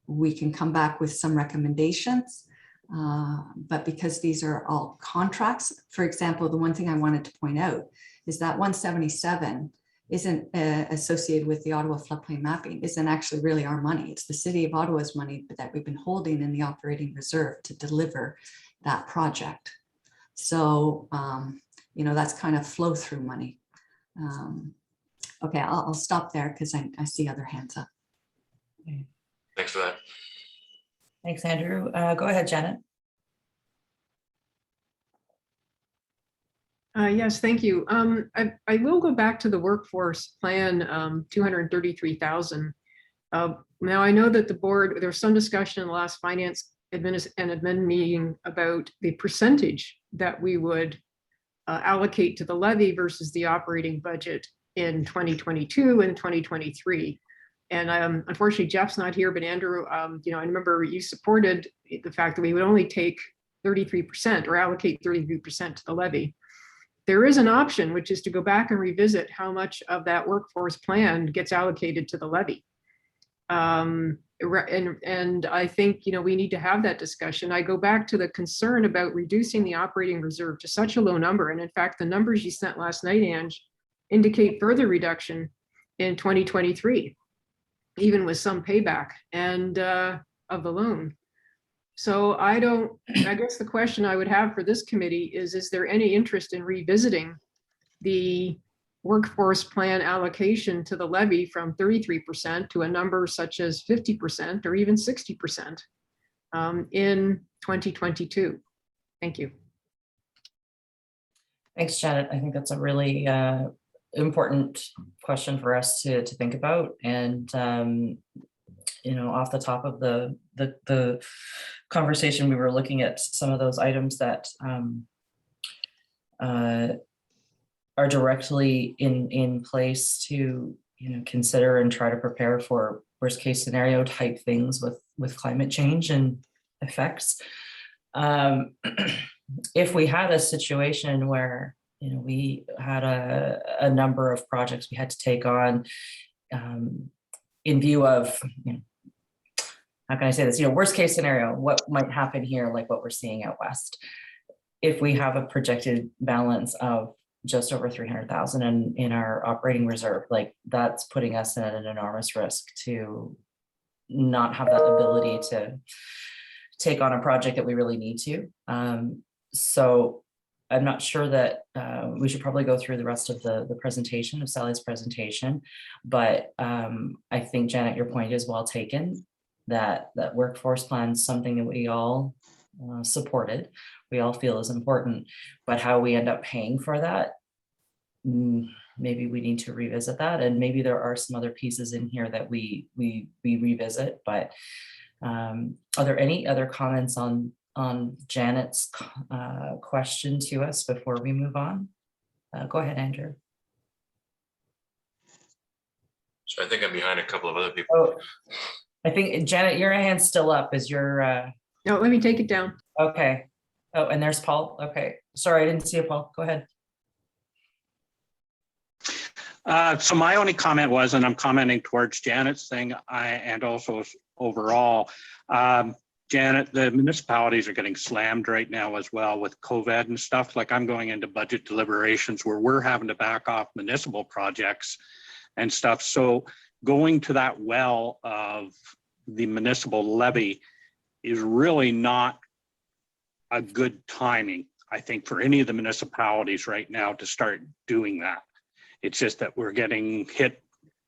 We can come back with some recommendations, but because these are all contracts, for example, the one thing I wanted to point out is that 177 isn't associated with the Ottawa floodplain mapping, isn't actually really our money. It's the City of Ottawa's money that we've been holding in the operating reserve to deliver that project. So, you know, that's kind of flow through money. Okay, I'll stop there because I see other hands up. Thanks for that. Thanks, Andrew. Go ahead, Janet. Yes, thank you. I will go back to the workforce plan, 233,000. Now I know that the board, there was some discussion in the last finance admin meeting about the percentage that we would allocate to the levy versus the operating budget in 2022 and 2023. And unfortunately, Jeff's not here, but Andrew, you know, I remember you supported the fact that we would only take 33% or allocate 33% to the levy. There is an option, which is to go back and revisit how much of that workforce plan gets allocated to the levy. And I think, you know, we need to have that discussion. I go back to the concern about reducing the operating reserve to such a low number. And in fact, the numbers you sent last night, Ange, indicate further reduction in 2023, even with some payback and of the loan. So I guess the question I would have for this committee is there any interest in revisiting the workforce plan allocation to the levy from 33% to a number such as 50% or even 60% in 2022? Thank you. Thanks, Janet. I think that's a really important question for us to think about. And you know, off the top of the conversation, we were looking at some of those items that are directly in place to, you know, consider and try to prepare for worst case scenario type things with climate change and effects. If we had a situation where, you know, we had a number of projects we had to take on in view of, you know, how can I say this, you know, worst case scenario, what might happen here, like what we're seeing out west. If we have a projected balance of just over 300,000 in our operating reserve, like that's putting us at an enormous risk to not have that ability to take on a project that we really need to. So I'm not sure that we should probably go through the rest of the presentation of Sally's presentation, but I think, Janet, your point is well taken, that workforce plan is something that we all supported, we all feel is important, but how we end up paying for that, maybe we need to revisit that, and maybe there are some other pieces in here that we revisit. But are there any other comments on Janet's question to us before we move on? Go ahead, Andrew. So I think I'm behind a couple of other people. Oh, I think, Janet, your hand's still up. Is your No, let me take it down. okay. Oh, and there's Paul. Okay, sorry, I didn't see you, Paul. Go ahead. So my only comment was, and I'm commenting towards Janet's thing, and also overall, Janet, the municipalities are getting slammed right now as well with COVID and stuff. Like, I'm going into budget deliberations where we're having to back off municipal projects and stuff. So going to that well of the municipal levy is really not a good timing, I think, for any of the municipalities right now to start doing that. It's just that we're getting hit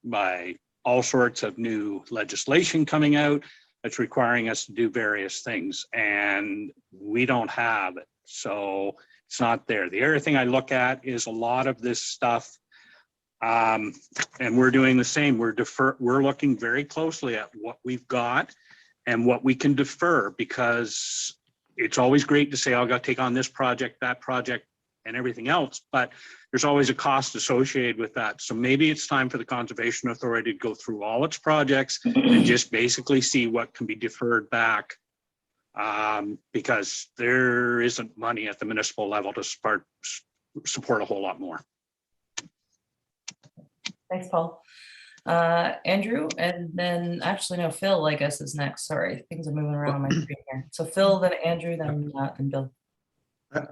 by all sorts of new legislation coming out that's requiring us to do various things, and we don't have it. So it's not there. The other thing I look at is a lot of this stuff, and we're doing the same. We're looking very closely at what we've got and what we can defer, because it's always great to say, oh, I got to take on this project, that project, and everything else, but there's always a cost associated with that. So maybe it's time for the Conservation Authority to go through all its projects and just basically see what can be deferred back, because there isn't money at the municipal level to support a whole lot more. Thanks, Paul. Andrew, and then actually no, Phil, I guess, is next. Sorry, things are moving around on my screen here. So Phil, then Andrew, then Bill.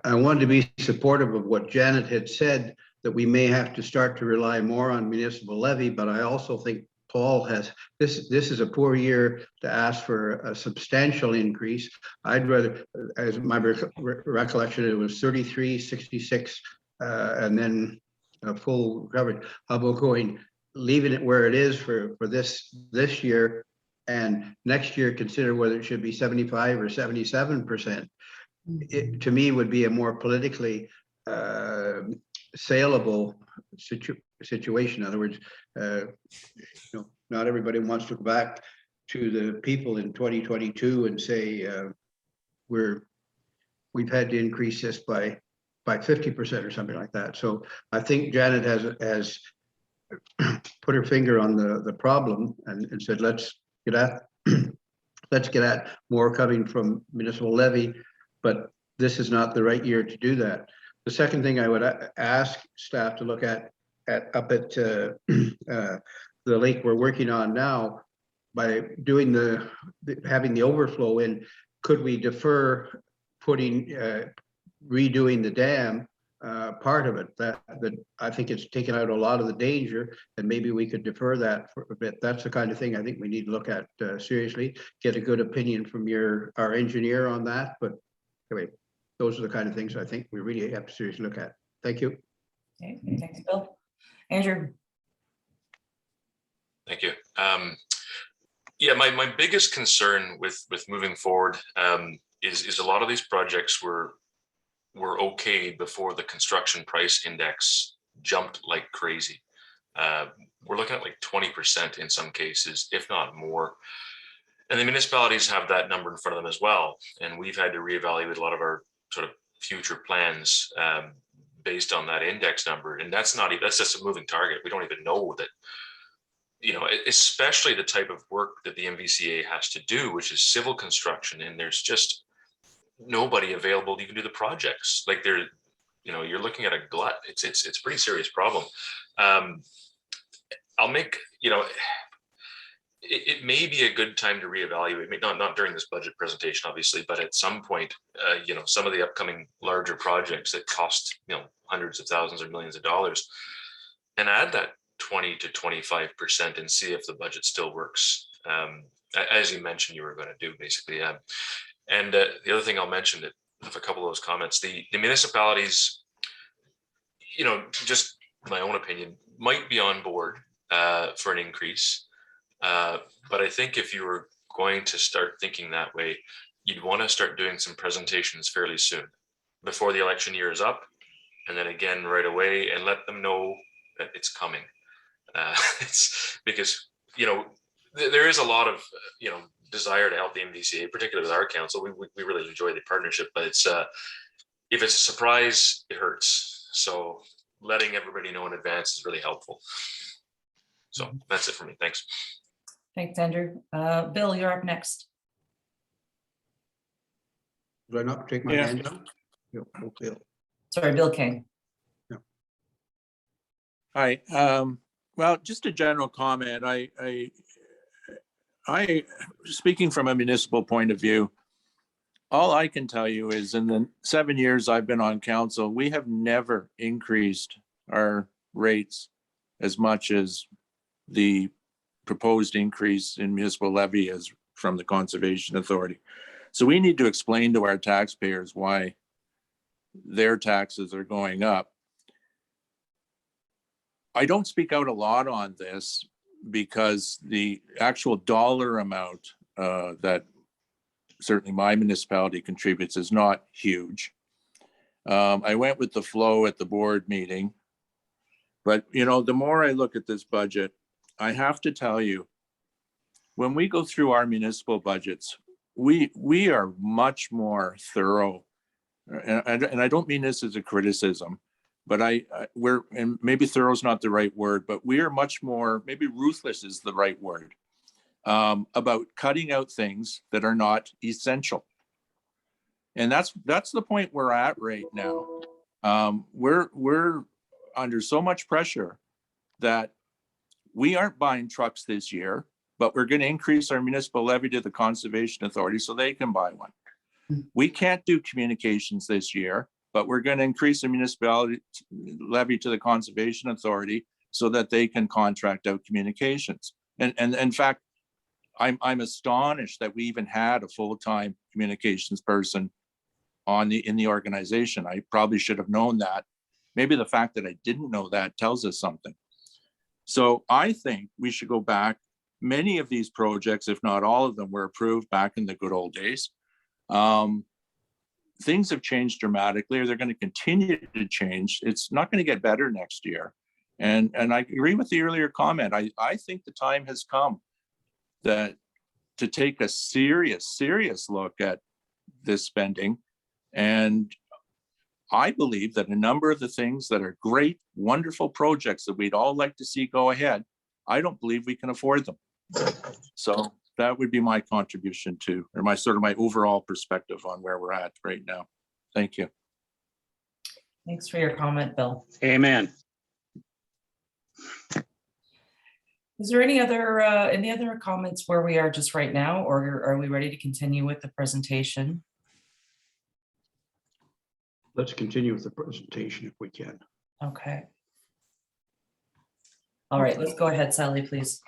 I wanted to be supportive of what Janet had said, that we may have to start to rely more on municipal levy, but I also think Paul has, this is a poor year to ask for a substantial increase. I'd rather, as my recollection, it was 33, 66, and then a full coverage. How about leaving it where it is for this year, and next year consider whether it should be 75 or 77%. It, to me, would be a more politically saleable situation. In other words, you know, not everybody wants to go back to the people in 2022 and say, we've had to increase this by 50% or something like that. So I think Janet has put her finger on the problem and said, let's get at more coming from municipal levy, but this is not the right year to do that. The second thing I would ask staff to look at up at the lake we're working on now, by doing having the overflow in, could we defer putting redoing the dam part of it? That I think it's taken out a lot of the danger, and maybe we could defer that for a bit. That's the kind of thing I think we need to look at seriously. Get a good opinion from our engineer on that. But anyway, those are the kind of things I think we really have to seriously look at. Thank you. Okay, thanks, Bill. Andrew? Thank you. Yeah, my biggest concern with moving forward is a lot of these projects were okay before the construction price index jumped like crazy. We're looking at like 20% in some cases, if not more. And the municipalities have that number in front of them as well. And we've had to reevaluate a lot of our sort of future plans based on that index number. And that's just a moving target. We don't even know that, you know, especially the type of work that the MVCA has to do, which is civil construction. And there's just nobody available to even do the projects. Like you know, you're looking at a glut. It's a pretty serious problem. I'll make, you know, it may be a good time to reevaluate, not during this budget presentation, obviously, but at some point, you know, some of the upcoming larger projects that cost, you know, hundreds of thousands or millions of dollars, and add that 20 to 25% and see if the budget still works. As you mentioned, you were going to do basically. And the other thing I'll mention that with a couple of those comments, the municipalities, you know, just my own opinion, might be on board for an increase. But I think if you were going to start thinking that way, you'd want to start doing some presentations fairly soon before the election year is up, and then again right away, and let them know that it's coming. It's because, you know, there is a lot of, you know, desire to help the MVCA, particularly with our council. We really enjoy the partnership, but it's if it's a surprise, it hurts. So letting everybody know in advance is really helpful. So that's it for me. Thanks. Thanks, Andrew. Bill, you're up next. Do I not take my Yeah. hand down? No, Bill. Sorry, Bill King. Hi. Well, just a general comment. I speaking from a municipal point of view, all I can tell you is in the 7 years I've been on council, we have never increased our rates as much as the proposed increase in municipal levy is from the Conservation Authority. So we need to explain to our taxpayers why their taxes are going up. I don't speak out a lot on this because the actual dollar amount that certainly my municipality contributes is not huge. I went with the flow at the board meeting, but you know, the more I look at this budget, I have to tell you, when we go through our municipal budgets, we are much more thorough, and I don't mean this as a criticism, but we're, and maybe thorough is not the right word, but we are much more, maybe ruthless is the right word, about cutting out things that are not essential. And that's the point we're at right now. We're under so much pressure that we aren't buying trucks this year, but we're going to increase our municipal levy to the Conservation Authority so they can buy one. We can't do communications this year, but we're going to increase the municipality levy to the Conservation Authority so that they can contract out communications. And in fact, I'm astonished that we even had a full-time communications person in the organization. I probably should have known that. Maybe the fact that I didn't know that tells us something. So I think we should go back. Many of these projects, if not all of them, were approved back in the good old days. Things have changed dramatically, or they're going to continue to change. It's not going to get better next year. And I agree with the earlier comment. I think the time has come that to take a serious look at this spending. And I believe that a number of the things that are great, wonderful projects that we'd all like to see go ahead, I don't believe we can afford them. So that would be my contribution to, or my overall perspective on where we're at right now. Thank you. Thanks for your comment, Bill. Amen. Is there any other comments where we are just right now, or are we ready to continue with the presentation? Let's continue with the presentation if we can. Okay. All right, let's go ahead, Sally, please.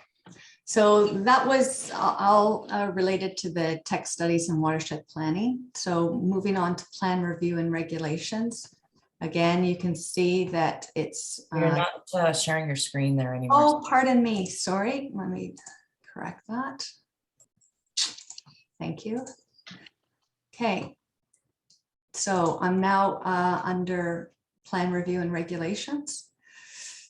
So that was all related to the tech studies and watershed planning. So moving on to plan review and regulations. Again, you can see that it's. You're not sharing your screen there anymore. Oh, pardon me. Sorry. Let me correct that. Thank you. Okay. So I'm now under plan review and regulations.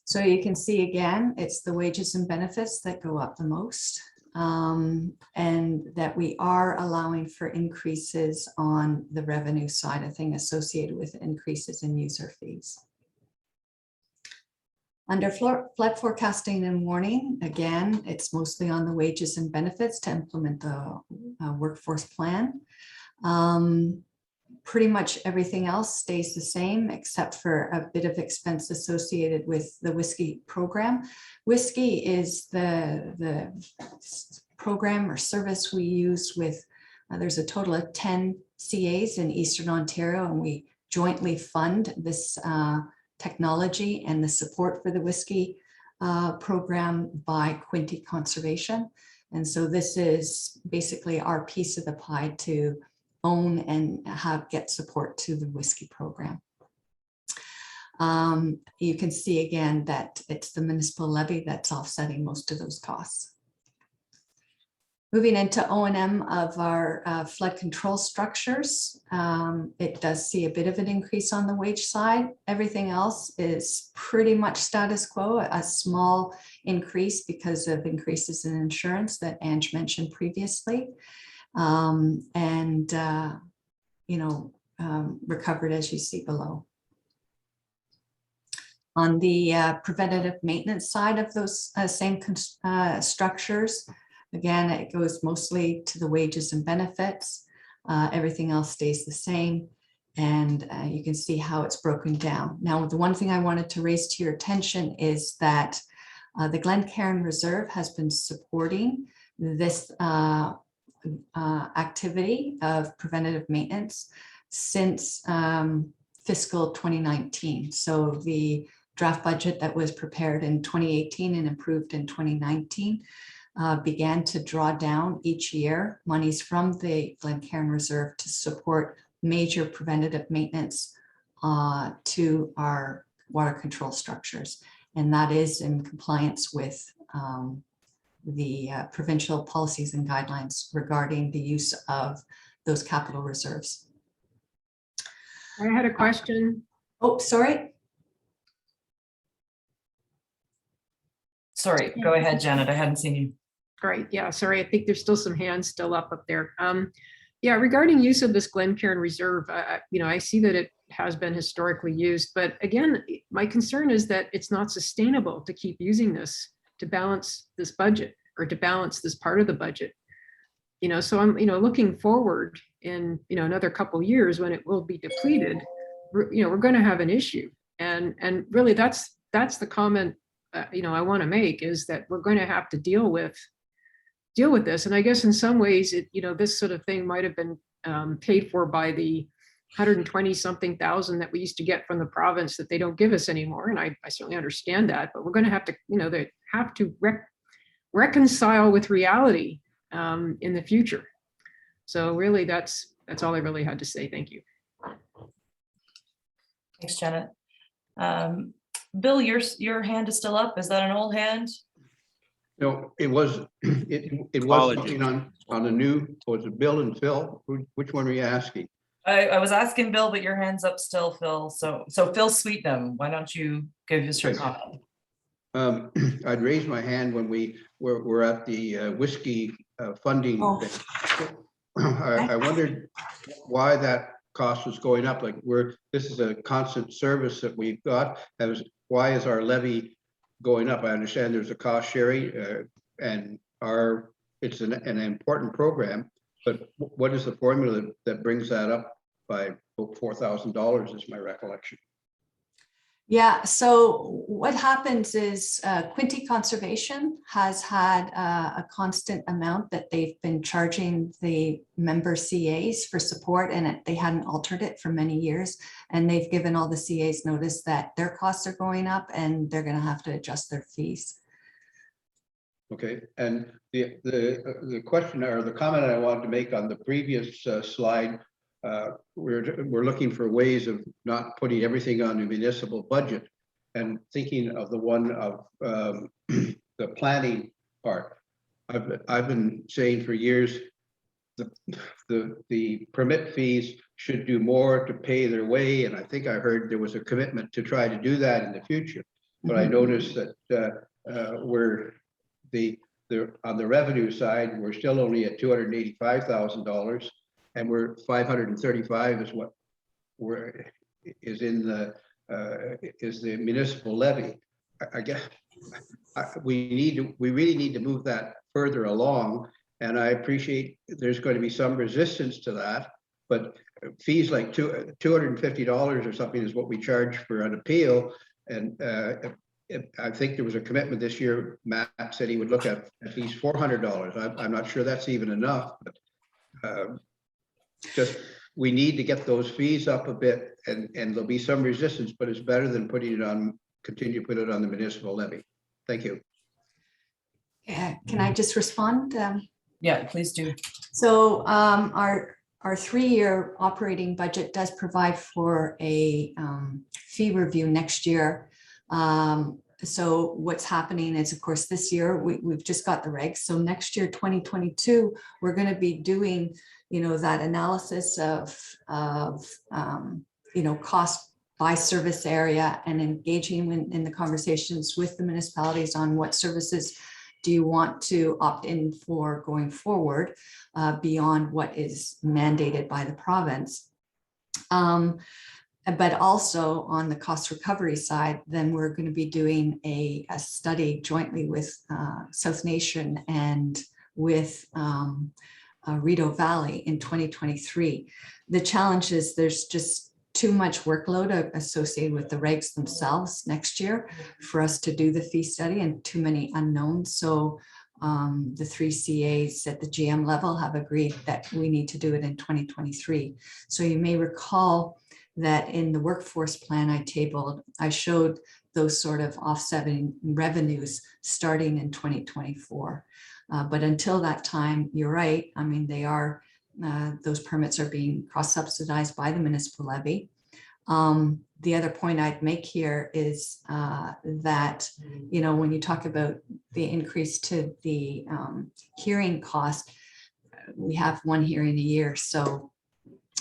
So you can see again, it's the wages and benefits that go up the most, and that we are allowing for increases on the revenue side of things associated with increases in user fees. Under flood forecasting and warning, again, it's mostly on the wages and benefits to implement the workforce plan. Pretty much everything else stays the same, except for a bit of expense associated with the WSKI program. WSKI is the program or service we use with, there's a total of 10 CAs in Eastern Ontario, and we jointly fund this technology and the support for the WSKI program by Quinte Conservation. And so this is basically our piece of the pie to own and get support to the WSKI program. You can see again that it's the municipal levy that's offsetting most of those costs. Moving into O&M of our flood control structures, it does see a bit of an increase on the wage side. Everything else is pretty much status quo, a small increase because of increases in insurance that Ange mentioned previously. Recovered as you see below. On the preventative maintenance side of those same structures, again, it goes mostly to the wages and benefits. Everything else stays the same. And you can see how it's broken down. Now, the one thing I wanted to raise to your attention is that the Glencairn Reserve has been supporting this activity of preventative maintenance since fiscal 2019. So the draft budget that was prepared in 2018 and approved in 2019 began to draw down each year monies from the Glencairn Reserve to support major preventative maintenance to our water control structures. And that is in compliance with the provincial policies and guidelines regarding the use of those capital reserves. I had a question. Oh, sorry. Sorry, go ahead, Janet. I hadn't seen you. Great. Yeah, sorry. I think there's still some hands still up there. Yeah, regarding use of this Glencairn Reserve, I see that it has been historically used, but again, my concern is that it's not sustainable to keep using this to balance this budget or to balance this part of the budget. So I'm, looking forward in, another couple of years when it will be depleted, we're going to have an issue. And really that's the comment, I want to make, is that we're going to have to deal with this. And I guess in some ways, this sort of thing might have been paid for by the 120 something thousand that we used to get from the province that they don't give us anymore. And I certainly understand that, but we're going to have to, they have to reconcile with reality in the future. So really, that's all I really had to say. Thank you. Thanks, Janet. Bill, your hand is still up. Is that an old hand? No, it was, it was Apologies. something on the new, was it Bill and Phil? Which one were you asking? I was asking Bill, but your hand's up still, Phil. So Phil Sweetnam, why don't you give us your comment? I'd raised my hand when we're at the WSKI funding Oh. thing. I wondered why that cost was going up. Like this is a constant service that we've got. Why is our levy going up? I understand there's a cost sharing and it's an important program, but what is the formula that brings that up by $4,000 is my recollection. Yeah, so what happens is Quinte Conservation has had a constant amount that they've been charging the member CAs for support, and they hadn't altered it for many years. And they've given all the CAs notice that their costs are going up and they're going to have to adjust their fees. Okay, and the question or the comment I wanted to make on the previous slide, we're looking for ways of not putting everything on the municipal budget and thinking of the one of the planning part. I've been saying for years the permit fees should do more to pay their way, and I think I heard there was a commitment to try to do that in the future. But I noticed that we're on the revenue side, we're still only at $285,000. And we're 535 is what is the municipal levy. I guess we really need to move that further along. And I appreciate there's going to be some resistance to that, but fees like $250 or something is what we charge for an appeal. And I think there was a commitment this year. Matt said he would look at least $400. I'm not sure that's even enough, but just we need to get those fees up a bit, and there'll be some resistance, but it's better than continue to put it on the municipal levy. Thank you. Yeah, can I just respond? Yeah, please do. So our 3-year operating budget does provide for a fee review next year. So what's happening is, of course, this year we've just got the regs. So next year, 2022, we're going to be doing, that analysis of cost by service area and engaging in the conversations with the municipalities on what services do you want to opt in for going forward beyond what is mandated by the province. But also on the cost recovery side, then we're going to be doing a study jointly with South Nation and with Rideau Valley in 2023. The challenge is there's just too much workload associated with the regs themselves next year for us to do the fee study, and too many unknowns. So the 3 CAs at the GM level have agreed that we need to do it in 2023. So you may recall that in the workforce plan I showed those sort of offsetting revenues starting in 2024. But until that time, you're right. I mean, those permits are being cross-subsidized by the municipal levy. The other point I'd make here is that, when you talk about the increase to the hearing cost, we have one hearing a year. So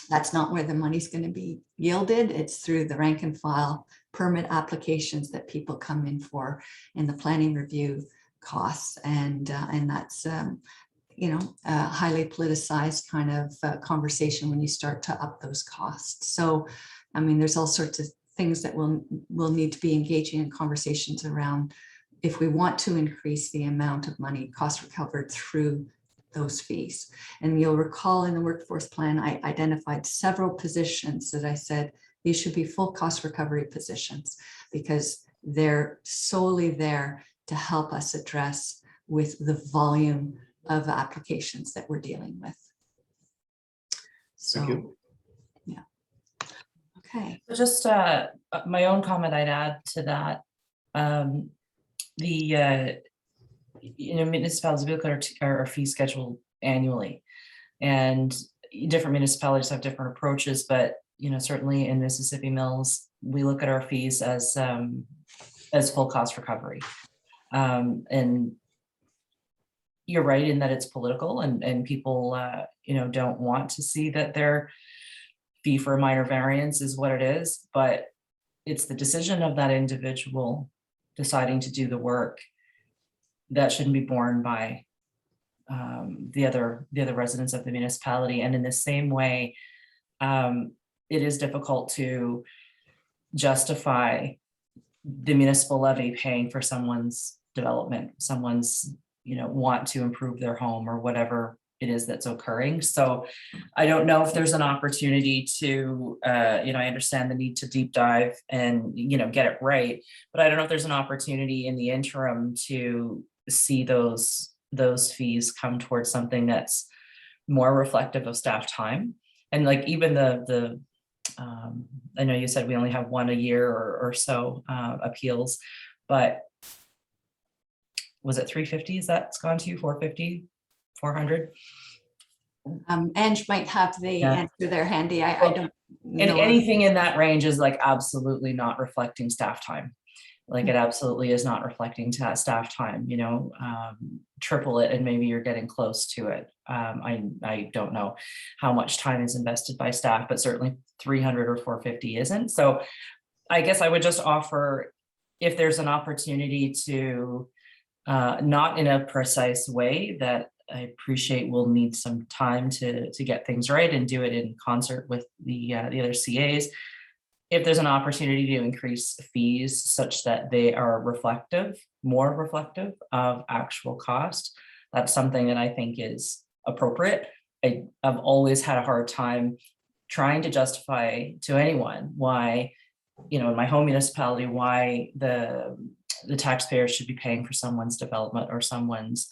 that's not where the money's going to be yielded. It's through the rank and file permit applications that people come in for in the planning review costs. And that's, a highly politicized kind of conversation when you start to up those costs. So, I mean, there's all sorts of things that we'll need to be engaging in conversations around if we want to increase the amount of money cost recovered through those fees. And you'll recall in the workforce plan, I identified several positions that I said these should be full cost recovery positions because they're solely there to help us address with the volume of applications that we're dealing with. So, Thank you. Yeah. Okay. So just my own comment I'd add to that. Municipalities look at our fee schedule annually, and different municipalities have different approaches, but certainly in Mississippi Mills, we look at our fees as full cost recovery. And you're right in that it's political, and people don't want to see that their fee for a minor variance is what it is, but it's the decision of that individual deciding to do the work that shouldn't be borne by the other residents of the municipality. And in the same way, it is difficult to justify the municipal levy paying for someone's development, someone's, want to improve their home or whatever it is that's occurring. So I don't know if there's an opportunity to, I understand the need to deep dive and, get it right, but I don't know if there's an opportunity in the interim to see those fees come towards something that's more reflective of staff time. And like even I know you said we only have one a year or so appeals, but was it 350? Is that's gone to 450, 400? Ange might have the Yeah. answer there handy. I don't And know. anything in that range is like absolutely not reflecting staff time. Like it absolutely is not reflecting staff time, triple it and maybe you're getting close to it. I don't know how much time is invested by staff, but certainly 300 or 450 isn't. So I guess I would just offer, if there's an opportunity to, not in a precise way that I appreciate we'll need some time to get things right and do it in concert with the other CAs. If there's an opportunity to increase fees such that they are more reflective of actual cost, that's something that I think is appropriate. I've always had a hard time trying to justify to anyone why, in my home municipality, why the taxpayers should be paying for someone's development or someone's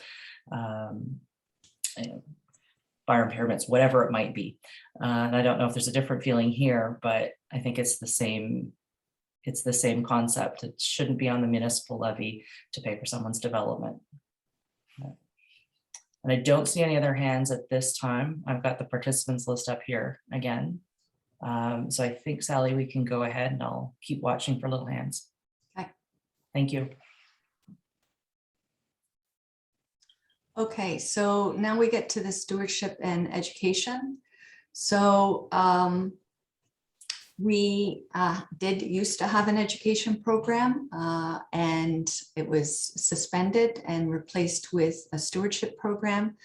fire impairments, whatever it might be. And I don't know if there's a different feeling here, but I think it's the same concept. It shouldn't be on the municipal levy to pay for someone's development. And I don't see any other hands at this time. I've got the participants list up here again. So I think, Sally, we can go ahead and I'll keep watching for little hands. Okay. Thank you. Okay, so now we get to the stewardship and education. So we did used to have an education program and it was suspended and replaced with a stewardship program,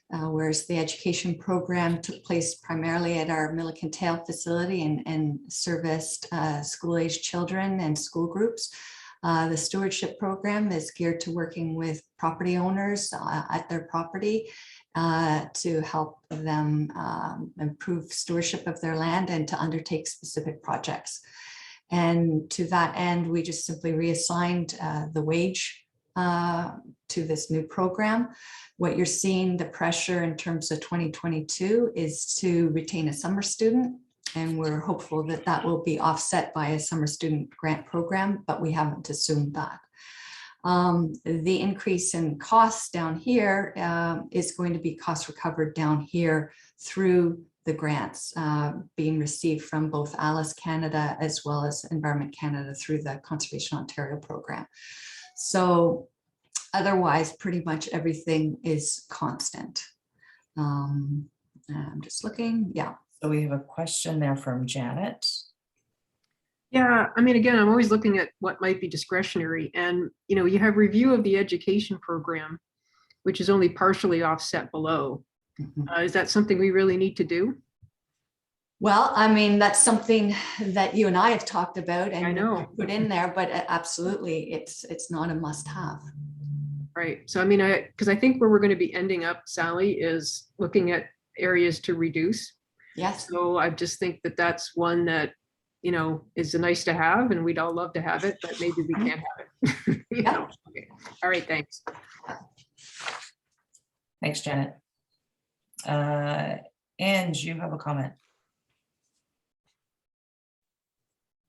whereas the education program took place primarily at our Milliken-Tail facility and serviced school-aged children and school groups. The stewardship program is geared to working with property owners at their property to help them improve stewardship of their land and to undertake specific projects. And to that end, we just simply reassigned the wage to this new program. What you're seeing, the pressure in terms of 2022 is to retain a summer student. And we're hopeful that that will be offset by a summer student grant program, but we haven't assumed that. The increase in costs down here is going to be cost recovered down here through the grants being received from both Alice Canada as well as Environment Canada through the Conservation Ontario program. So otherwise, pretty much everything is constant. I'm just looking, yeah. So we have a question there from Janet. Yeah, I mean, again, I'm always looking at what might be discretionary and, you have review of the education program, which is only partially offset below. Is that something we really need to do? Well, I mean, that's something that you and I have talked about and I know. put in there, but absolutely, it's not a must-have. Right. So, I mean, because I think where we're going to be ending up, Sally, is looking at areas to reduce. Yes. So I just think that that's one that, is nice to have and we'd all love to have it, but maybe we can't have it. Yeah. Okay. All right. Thanks. Thanks, Janet. Ange, you have a comment.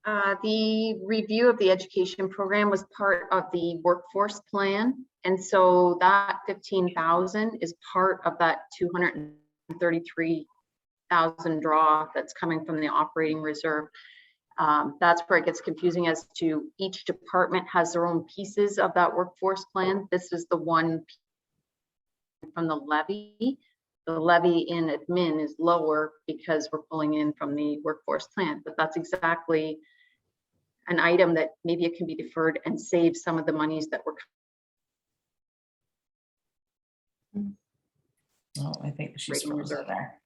The review of the education program was part of the workforce plan. And so that 15,000 is part of that 233,000 draw that's coming from the operating reserve. That's where it gets confusing as to each department has their own pieces of that workforce plan. This is the one from the levy. The levy in admin is lower because we're pulling in from the workforce plan, but that's exactly an item that maybe it can be deferred and save some of the monies that were. No, I think she's Operating frozen reserve. there.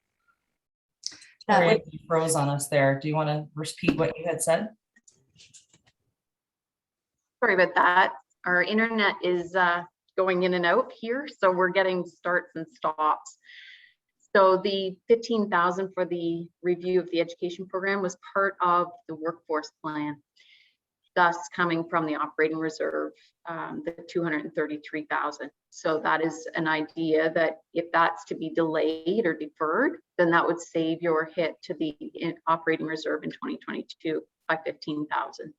That Sorry, would- you froze on us there. Do you want to repeat what you had said? Sorry about that. Our internet is going in and out here, so we're getting starts and stops. So the 15,000 for the review of the education program was part of the workforce plan, thus coming from the operating reserve, the 233,000. So that is an idea that if that's to be delayed or deferred, then that would save your hit to the operating reserve in 2022 by 15,000.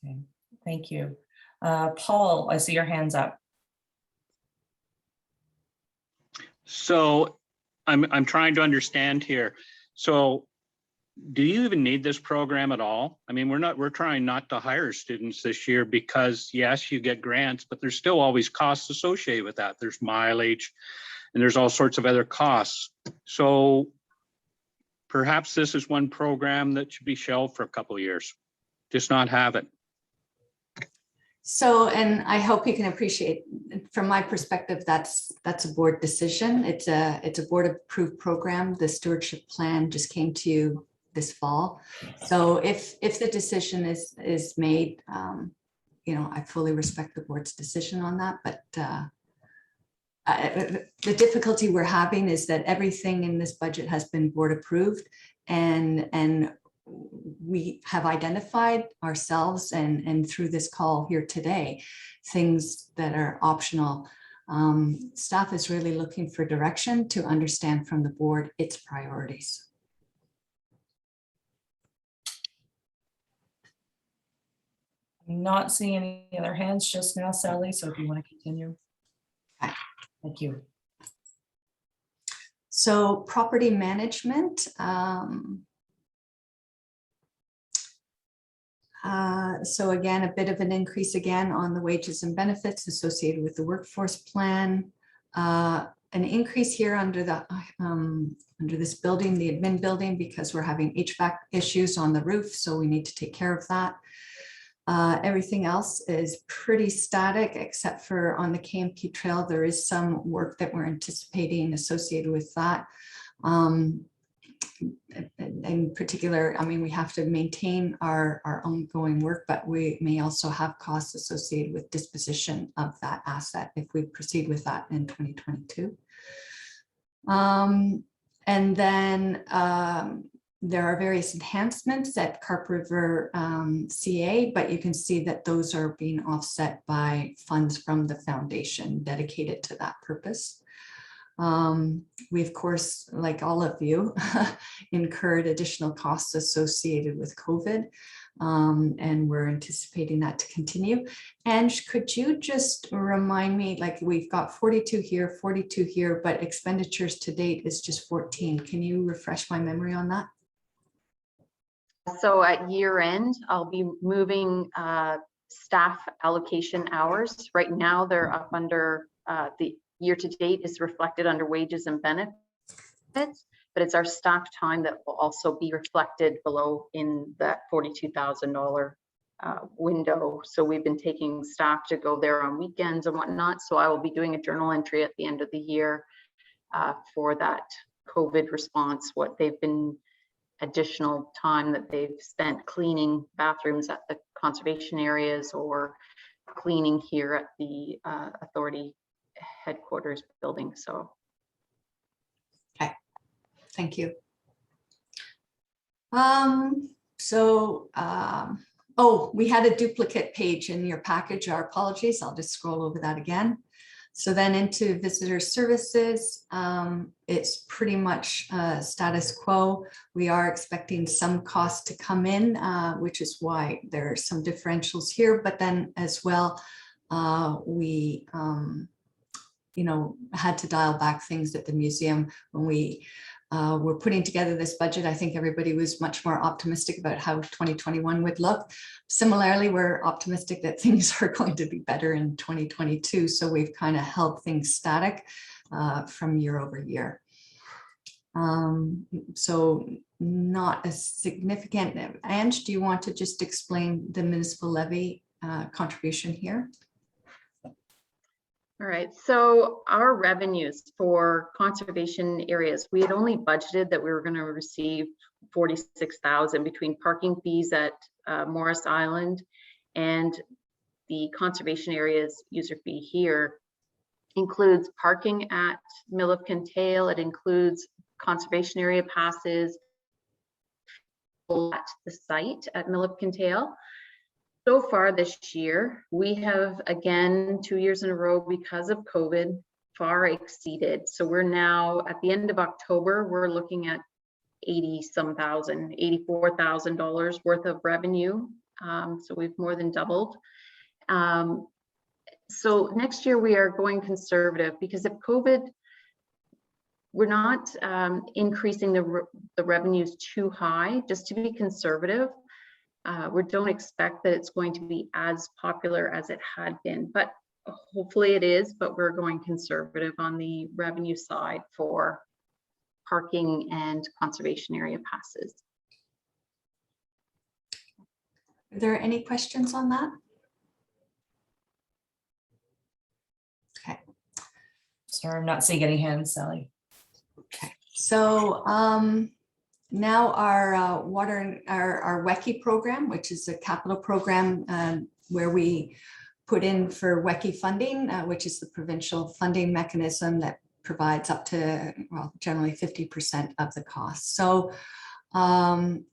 Okay, thank you. Paul, I see your hands up. So I'm trying to understand here. So do you even need this program at all? I mean, we're trying not to hire students this year because yes, you get grants, but there's still always costs associated with that. There's mileage and there's all sorts of other costs. So perhaps this is one program that should be shelved for a couple of years, just not have it. So, and I hope you can appreciate, from my perspective, that's a board decision. It's a board approved program. The stewardship plan just came to you this fall. So if the decision is made, you know, I fully respect the board's decision on that, but the difficulty we're having is that everything in this budget has been board approved, and we have identified ourselves and through this call here today, things that are optional. Staff is really looking for direction to understand from the board its priorities. I'm not seeing any other hands just now, Sally, so if you want to continue. Okay. Thank you. So property management. So again, a bit of an increase again on the wages and benefits associated with the workforce plan. An increase here under this building, the admin building, because we're having HVAC issues on the roof, so we need to take care of that. Everything else is pretty static, except for on the KMP trail, there is some work that we're anticipating associated with that. In particular, I mean, we have to maintain our ongoing work, but we may also have costs associated with disposition of that asset if we proceed with that in 2022. And then there are various enhancements at Carp River CA, but you can see that those are being offset by funds from the foundation dedicated to that purpose. We, of course, like all of you, incurred additional costs associated with COVID, and we're anticipating that to continue. And could you just remind me, like we've got 42 here, but expenditures to date is just 14. Can you refresh my memory on that? So at year end, I'll be moving staff allocation hours. Right now, they're up under the year to date is reflected under wages and benefits, but it's our staff time that will also be reflected below in that $42,000 window. So we've been taking staff to go there on weekends and whatnot. So I will be doing a journal entry at the end of the year for that COVID response, what they've been additional time that they've spent cleaning bathrooms at the conservation areas or cleaning here at the authority headquarters building. So okay, thank you. Oh, we had a duplicate page in your package. Our apologies. I'll just scroll over that again. So then into visitor services, it's pretty much status quo. We are expecting some costs to come in, which is why there are some differentials here. But then as well, we you know, had to dial back things at the museum when we were putting together this budget. I think everybody was much more optimistic about how 2021 would look. Similarly, we're optimistic that things are going to be better in 2022. So we've kind of held things static from year over year. So not a significant. Ange, do you want to just explain the municipal levy contribution here? All right, so our revenues for conservation areas, we had only budgeted that we were going to receive 46,000 between parking fees at Morris Island and the conservation areas user fee here. Includes parking at Mill of Kintail, it includes conservation area passes at the site at Mill of Kintail. So far this year, we have, again, 2 years in a row because of COVID, far exceeded. So we're now at the end of October, we're looking at 80-some thousand, $84,000 worth of revenue. So we've more than doubled. So next year we are going conservative because if COVID, we're not increasing the revenues too high, just to be conservative. We don't expect that it's going to be as popular as it had been, but hopefully it is, but we're going conservative on the revenue side for parking and conservation area passes. Are there any questions on that? Okay. Sorry, I'm not seeing any hands, Sally. Okay. So now our our WECI program, which is a capital program where we put in for WECI funding, which is the provincial funding mechanism that provides up to, well, generally 50% of the cost. So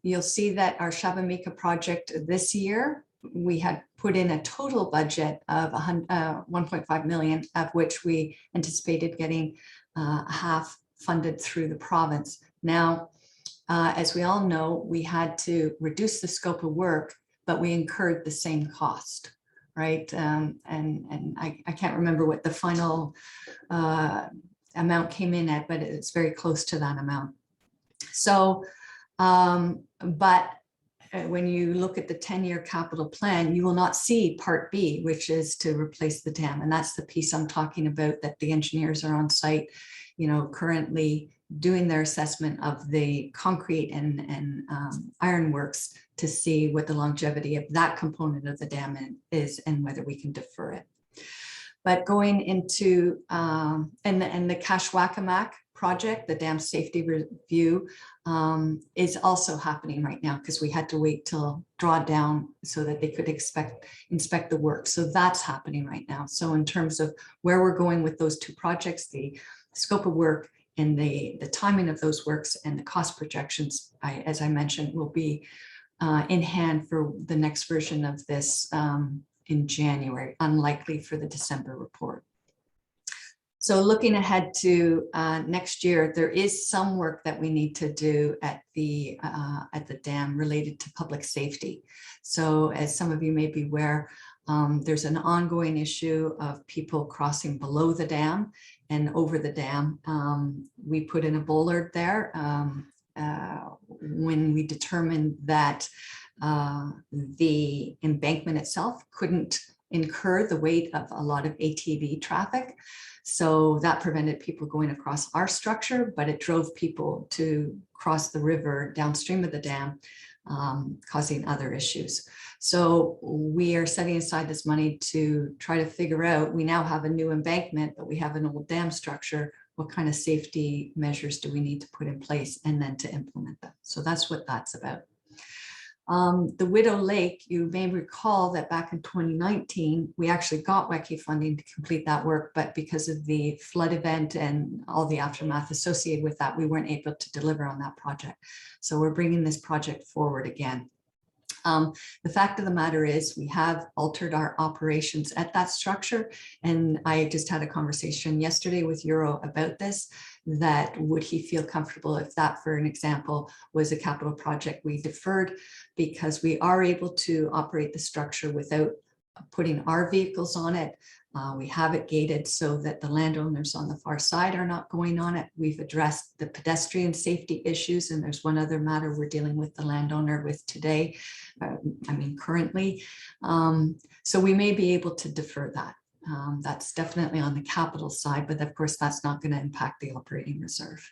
you'll see that our Shabamika project this year, we had put in a total budget of 1.5 million, of which we anticipated getting half funded through the province. Now, as we all know, we had to reduce the scope of work, but we incurred the same cost, right? And I can't remember what the final amount came in at, but it's very close to that amount. So, but when you look at the 10-year capital plan, you will not see part B, which is to replace the dam. And that's the piece I'm talking about, that the engineers are on site, you know, currently doing their assessment of the concrete and ironworks to see what the longevity of that component of the dam is and whether we can defer it. But going into, and the Kashwakamak project, the dam safety review, is also happening right now because we had to wait till drawdown so that they could inspect the work. So that's happening right now. So in terms of where we're going with those two projects, the scope of work and the timing of those works and the cost projections, as I mentioned, will be in hand for the next version of this in January, unlikely for the December report. So looking ahead to next year, there is some work that we need to do at the dam related to public safety. So as some of you may be aware, there's an ongoing issue of people crossing below the dam and over the dam. We put in a bollard there when we determined that the embankment itself couldn't incur the weight of a lot of ATV traffic. So that prevented people going across our structure, but it drove people to cross the river downstream of the dam, causing other issues. So we are setting aside this money to try to figure out, we now have a new embankment, but we have an old dam structure. What kind of safety measures do we need to put in place and then to implement them? So that's what that's about. The Widow Lake, you may recall that back in 2019, we actually got WECI funding to complete that work, but because of the flood event and all the aftermath associated with that, we weren't able to deliver on that project. So we're bringing this project forward again. The fact of the matter is we have altered our operations at that structure. And I just had a conversation yesterday with Euro about this, that would he feel comfortable if that, for an example, was a capital project we deferred, because we are able to operate the structure without putting our vehicles on it. We have it gated so that the landowners on the far side are not going on it. We've addressed the pedestrian safety issues, and there's one other matter we're dealing with the landowner with today, currently. So we may be able to defer that. That's definitely on the capital side, but of course that's not going to impact the operating reserve.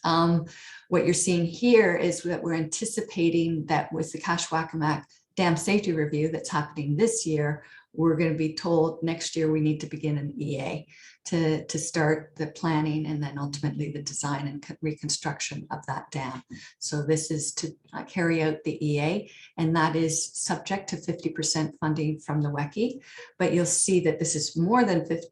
What you're seeing here is that we're anticipating that with the Kashwakamak Dam Safety Review that's happening this year, we're going to be told next year we need to begin an EA to start the planning and then ultimately the design and reconstruction of that dam. So this is to carry out the EA, and that is subject to 50% funding from the WECI. But you'll see that this is more than 50.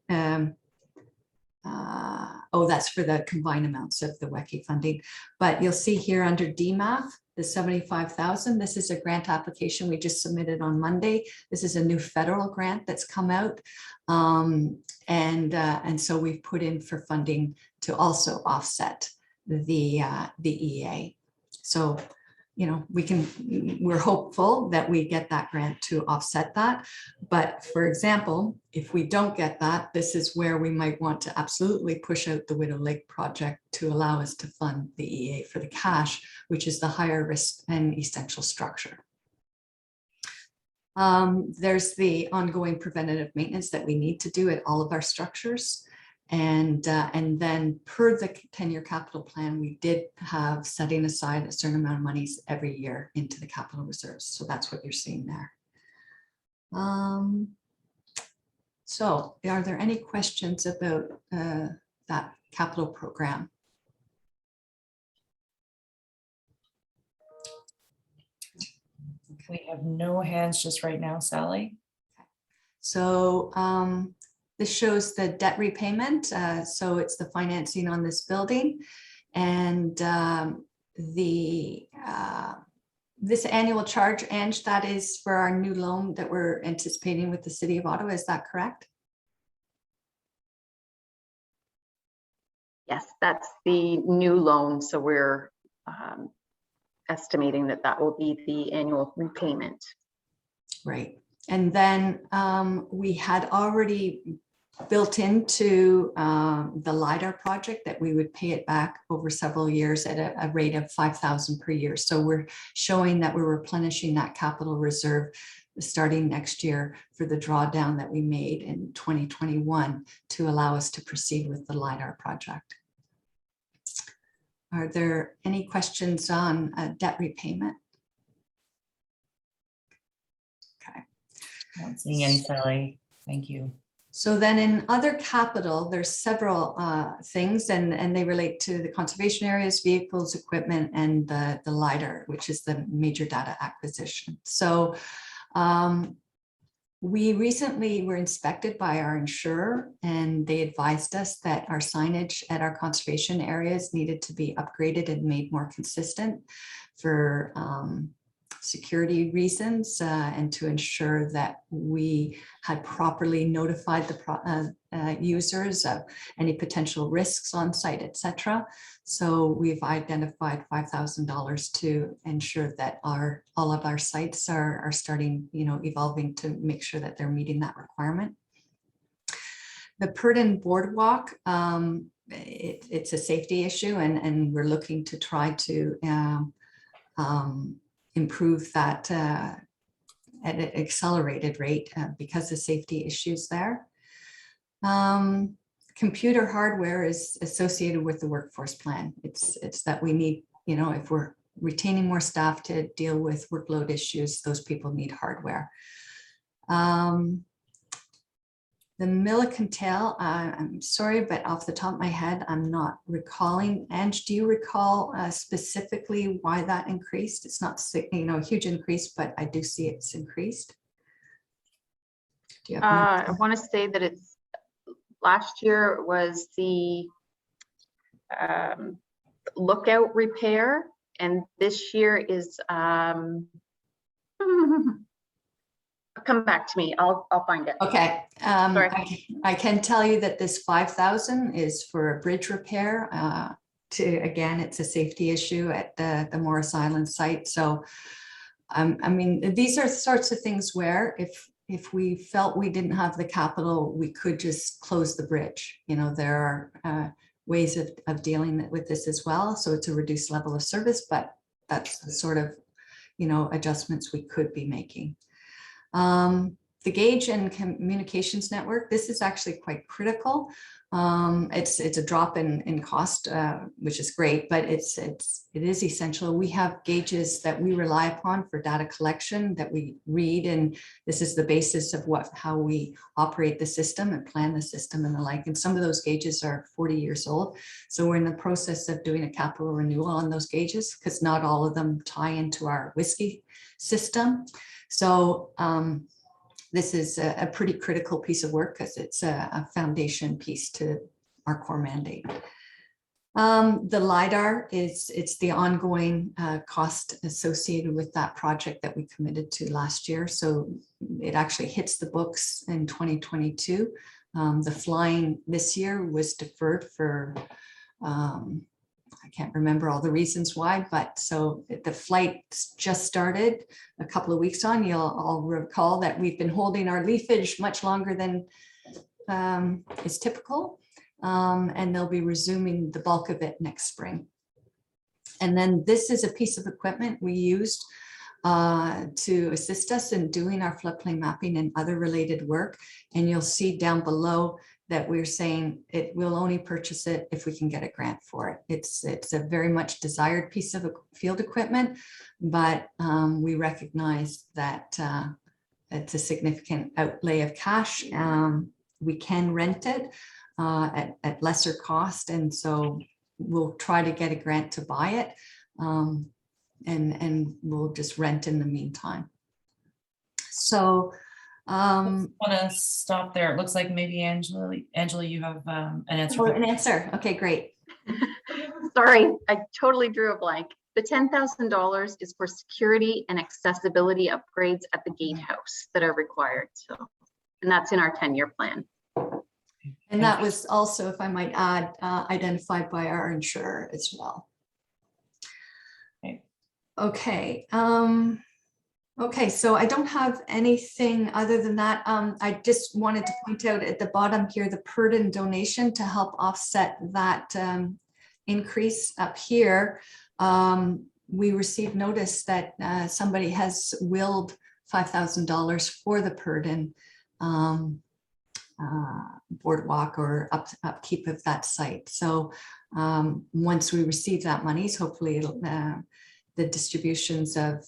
That's for the combined amounts of the WECI funding. But you'll see here under DMAF, the 75,000. This is a grant application we just submitted on Monday. This is a new federal grant that's come out. And so we've put in for funding to also offset the EA. So, you know, we're hopeful that we get that grant to offset that. But for example, if we don't get that, this is where we might want to absolutely push out the Widow Lake project to allow us to fund the EA for the cash, which is the higher risk and essential structure. There's the ongoing preventative maintenance that we need to do at all of our structures. And then per the 10-year capital plan, we did have setting aside a certain amount of monies every year into the capital reserves. So that's what you're seeing there. So are there any questions about that capital program? We have no hands just right now, Sally. So this shows the debt repayment. So it's the financing on this building. And this annual charge, Ange, that is for our new loan that we're anticipating with the City of Ottawa. Is that correct? Yes, that's the new loan. So we're estimating that that will be the annual repayment. Right. And then we had already built into the LiDAR project that we would pay it back over several years at a rate of 5,000 per year. So we're showing that we're replenishing that capital reserve starting next year for the drawdown that we made in 2021 to allow us to proceed with the LiDAR project. Are there any questions on debt repayment? Okay. Not seeing any, Sally. Thank you. So then in other capital, there's several things and they relate to the conservation areas, vehicles, equipment, and the LiDAR, which is the major data acquisition. So we recently were inspected by our insurer, and they advised us that our signage at our conservation areas needed to be upgraded and made more consistent for security reasons and to ensure that we had properly notified the users of any potential risks on site, etc. So we've identified $5,000 to ensure that all of our sites are starting, evolving to make sure that they're meeting that requirement. The Purdon Boardwalk, it's a safety issue, and we're looking to try to improve that at an accelerated rate because of safety issues there. Computer hardware is associated with the workforce plan. It's that we need, if we're retaining more staff to deal with workload issues, those people need hardware. The Milliken Tail, I'm sorry, but off the top of my head, I'm not recalling. Ange, do you recall specifically why that increased? It's not, a huge increase, but I do see it's increased. Do you have I want to say that it's last year was the lookout repair, and this year is come back to me. I'll find it. Okay. Sorry. I can tell you that this 5,000 is for a bridge repair. Again, it's a safety issue at the Morris Island site. So, I mean, these are sorts of things where if we felt we didn't have the capital, we could just close the bridge. There are ways of dealing with this as well. So it's a reduced level of service, but that's the sort of, adjustments we could be making. The gauge and communications network, this is actually quite critical. It's a drop in cost, which is great, but it is essential. We have gauges that we rely upon for data collection that we read, and this is the basis of how we operate the system and plan the system and the like. And some of those gauges are 40 years old. So we're in the process of doing a capital renewal on those gauges because not all of them tie into our whiskey system. So this is a pretty critical piece of work because it's a foundation piece to our core mandate. The LiDAR it's the ongoing cost associated with that project that we committed to last year. So it actually hits the books in 2022. The flying this year was deferred for I can't remember all the reasons why, but so the flight just started a couple of weeks on. You'll all recall that we've been holding our leafage much longer than is typical, and they'll be resuming the bulk of it next spring. And then this is a piece of equipment we used to assist us in doing our floodplain mapping and other related work. And you'll see down below that we're saying it will only purchase it if we can get a grant for it. It's a very much desired piece of field equipment, but we recognize that it's a significant outlay of cash. We can rent it at lesser cost, and so we'll try to get a grant to buy it, and we'll just rent in the meantime. So Want to stop there. It looks like maybe Angela, you have an answer. an answer. Okay, great. Sorry, I totally drew a blank. The $10,000 is for security and accessibility upgrades at the gatehouse that are required. So, and that's in our 10-year plan. And that was also, if I might add, identified by our insurer as well. Okay. Okay, so I don't have anything other than that. I just wanted to point out at the bottom here, the Purdon donation to help offset that increase up here. We received notice that somebody has willed $5,000 for the Purdon boardwalk or upkeep of that site. So once we receive that monies, hopefully it'll the distributions of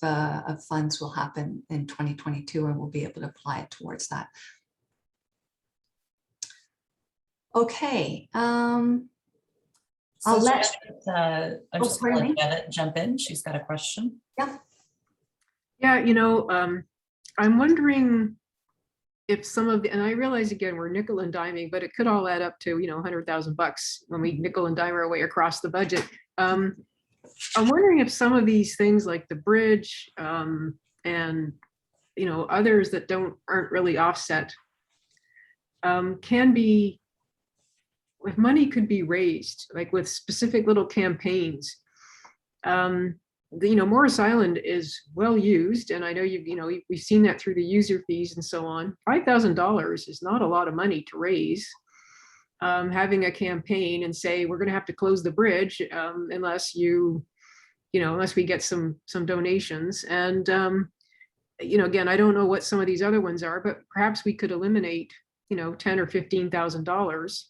funds will happen in 2022 and we'll be able to apply it towards that. Okay. So I'll let I'm just pardon going me? to Janet jump in. She's got a question. Yeah, you know, I'm wondering if some of the, and I realize again, we're nickel and diming, but it could all add up to, you know, $100,000 when we nickel and dime our way across the budget. I'm wondering if some of these things like the bridge and, you know, others that aren't really offset can be, if money could be raised, like with specific little campaigns. You know, Morris Island is well used, and I know we've seen that through the user fees and so on. $5,000 is not a lot of money to raise. Having a campaign and say we're going to have to close the bridge unless unless we get some donations. And you know, again, I don't know what some of these other ones are, but perhaps we could eliminate, you know, $10,000 or $15,000.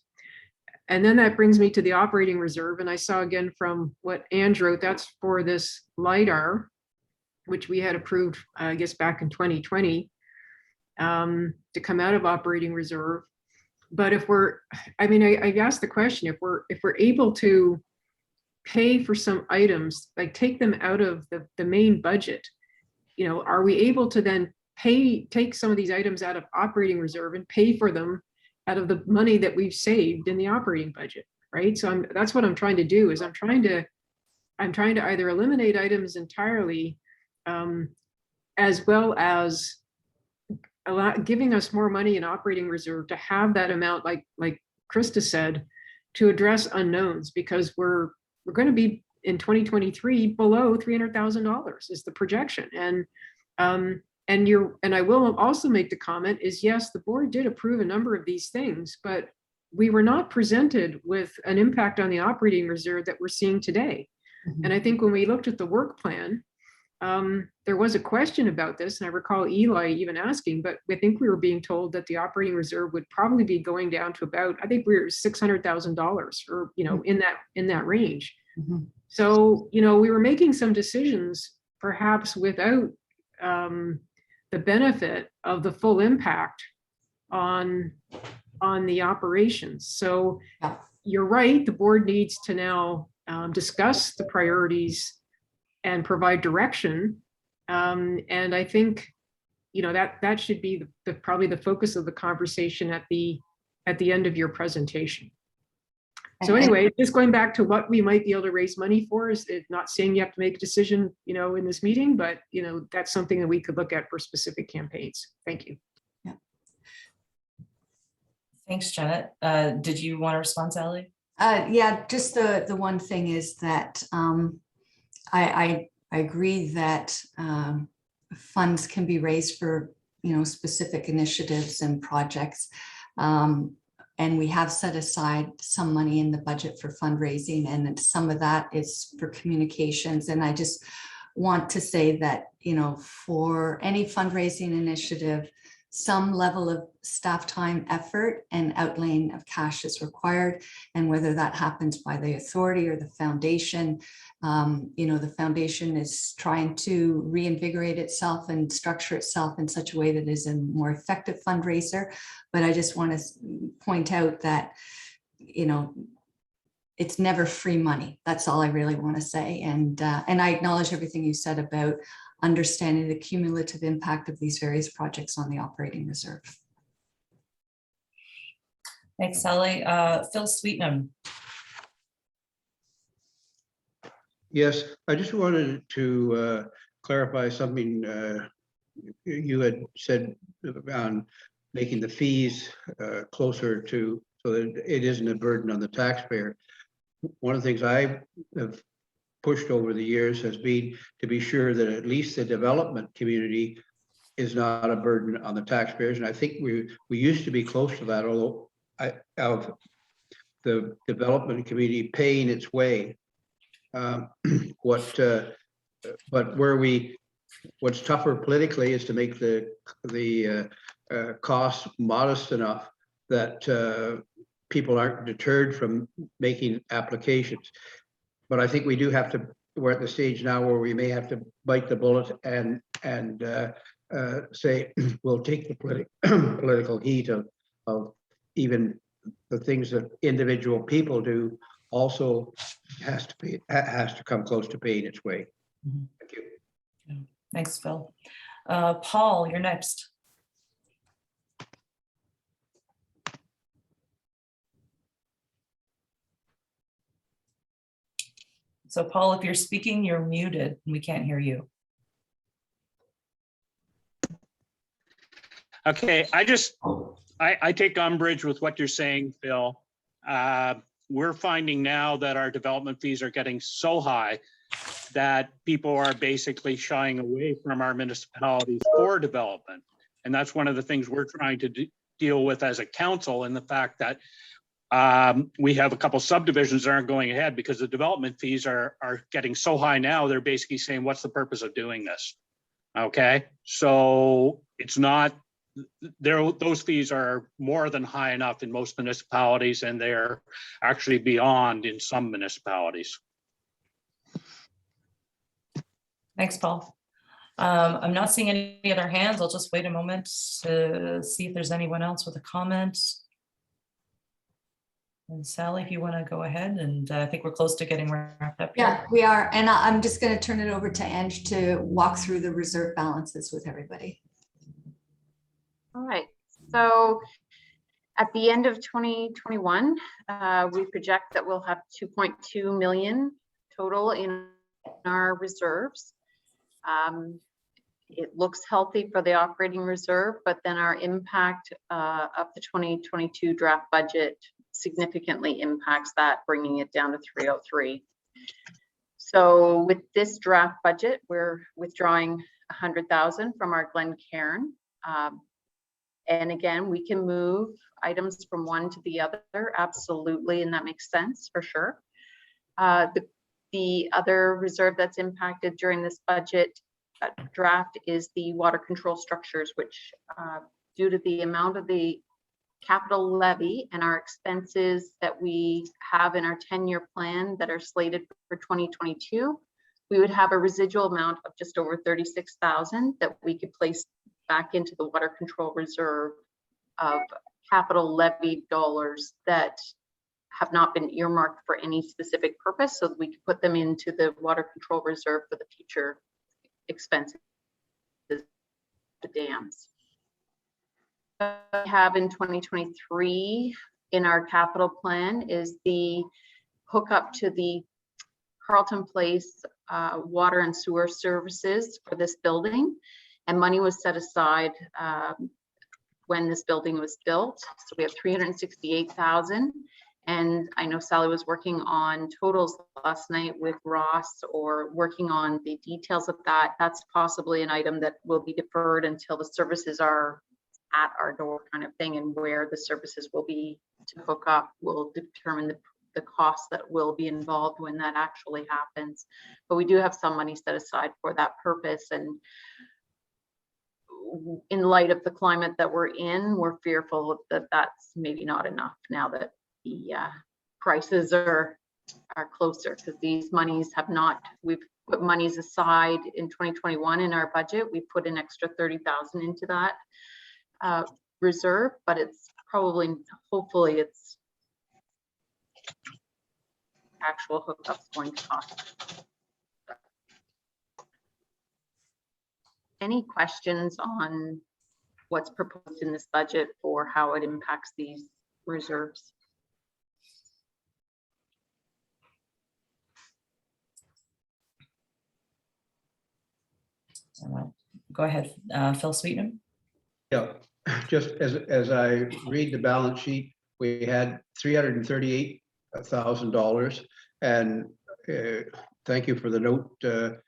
And then that brings me to the operating reserve. And I saw again from what Andrew wrote, that's for this LiDAR, which we had approved, I guess, back in 2020 to come out of operating reserve. But if I asked the question, if we're able to pay for some items, like take them out of the main budget, you know, are we able to then take some of these items out of operating reserve and pay for them out of the money that we've saved in the operating budget, right? So that's what I'm trying to do, is I'm trying to either eliminate items entirely, as well as giving us more money in operating reserve to have that amount, like Krista said, to address unknowns, because we're going to be in 2023 below $300,000 is the projection. And I will also make the comment is, yes, the board did approve a number of these things, but we were not presented with an impact on the operating reserve that we're seeing today. Mm-hmm. And I think when we looked at the work plan, there was a question about this, and I recall Eli even asking, but I think we were being told that the operating reserve would probably be going down to about, I think we were $600,000 or, in that range. Mhm. So, we were making some decisions perhaps without the benefit of the full impact on the operations. So Yeah. you're right, the board needs to now discuss the priorities and provide direction. And I think, that should be probably the focus of the conversation at the end of your presentation. So And- anyway, just going back to what we might be able to raise money for, is it not saying you have to make a decision, in this meeting, but, that's something that we could look at for specific campaigns. Thank you. Thanks, Janet. Did you want to respond, Sally? Yeah, just the one thing is that I agree that funds can be raised for, specific initiatives and projects. And we have set aside some money in the budget for fundraising, and then some of that is for communications. And I just want to say that, for any fundraising initiative, some level of staff time, effort, and outlaying of cash is required. And whether that happens by the authority or the foundation, the foundation is trying to reinvigorate itself and structure itself in such a way that is a more effective fundraiser. But I just want to point out that, it's never free money. That's all I really want to say. And I acknowledge everything you said about understanding the cumulative impact of these various projects on the operating reserve. Thanks, Sally. Phil Sweetnam. Yes, I just wanted to clarify something you had said around making the fees closer to, so that it isn't a burden on the taxpayer. One of the things I have pushed over the years has been to be sure that at least the development community is not a burden on the taxpayers. And I think we used to be close to that, although of the development community paying its way. But what's tougher politically is to make the costs modest enough that people aren't deterred from making applications. But I think we do have to, we're at the stage now where we may have to bite the bullet and say, we'll take the political heat of even the things that individual people do also has to come close to paying its way. Mhm. Thank you. Yeah. Thanks, Phil. Paul, you're next. So Paul, if you're speaking, you're muted and we can't hear you. Okay, I take umbrage with what you're saying, Phil. We're finding now that our development fees are getting so high that people are basically shying away from our municipalities for development. And that's one of the things we're trying to deal with as a council, and the fact that we have a couple subdivisions that aren't going ahead because the development fees are getting so high now, they're basically saying, what's the purpose of doing this? Okay, so it's not, those fees are more than high enough in most municipalities, and they're actually beyond in some municipalities. Thanks, Paul. I'm not seeing any other hands. I'll just wait a moment to see if there's anyone else with a comment. And Sally, if you want to go ahead, and I think we're close to getting wrapped up here. Yeah, we are. And I'm just going to turn it over to Ange to walk through the reserve balances with everybody. All right, so at the end of 2021, we project that we'll have 2.2 million total in our reserves. It looks healthy for the operating reserve, but then our impact of the 2022 draft budget significantly impacts that, bringing it down to 303. So with this draft budget, we're withdrawing 100,000 from our Glencairn. And again, we can move items from one to the other, absolutely, and that makes sense for sure. The other reserve that's impacted during this budget draft is the water control structures, which due to the amount of the capital levy and our expenses that we have in our 10-year plan that are slated for 2022, we would have a residual amount of just over 36,000 that we could place back into the water control reserve of capital levy dollars that have not been earmarked for any specific purpose, so that we could put them into the water control reserve for the future expenses, the dams. We have in 2023 in our capital plan is the hookup to the Carlton Place water and sewer services for this building, and money was set aside when this building was built. So we have 368,000. And I know Sally was working on totals last night with Ross, or working on the details of that. That's possibly an item that will be deferred until the services are at our door, kind of thing, and where the services will be to hook up will determine the costs that will be involved when that actually happens. But we do have some money set aside for that purpose, and in light of the climate that we're in, we're fearful that that's maybe not enough now that the prices are closer, because these monies have not, we've put monies aside in 2021 in our budget. We put an extra 30,000 into that reserve, but it's probably, hopefully it's actual hookups going to cost. Any questions on what's proposed in this budget or how it impacts these reserves? Go ahead, Phil Sweetnam. Yeah, just as I read the balance sheet, we had $338,000, and thank you for the note the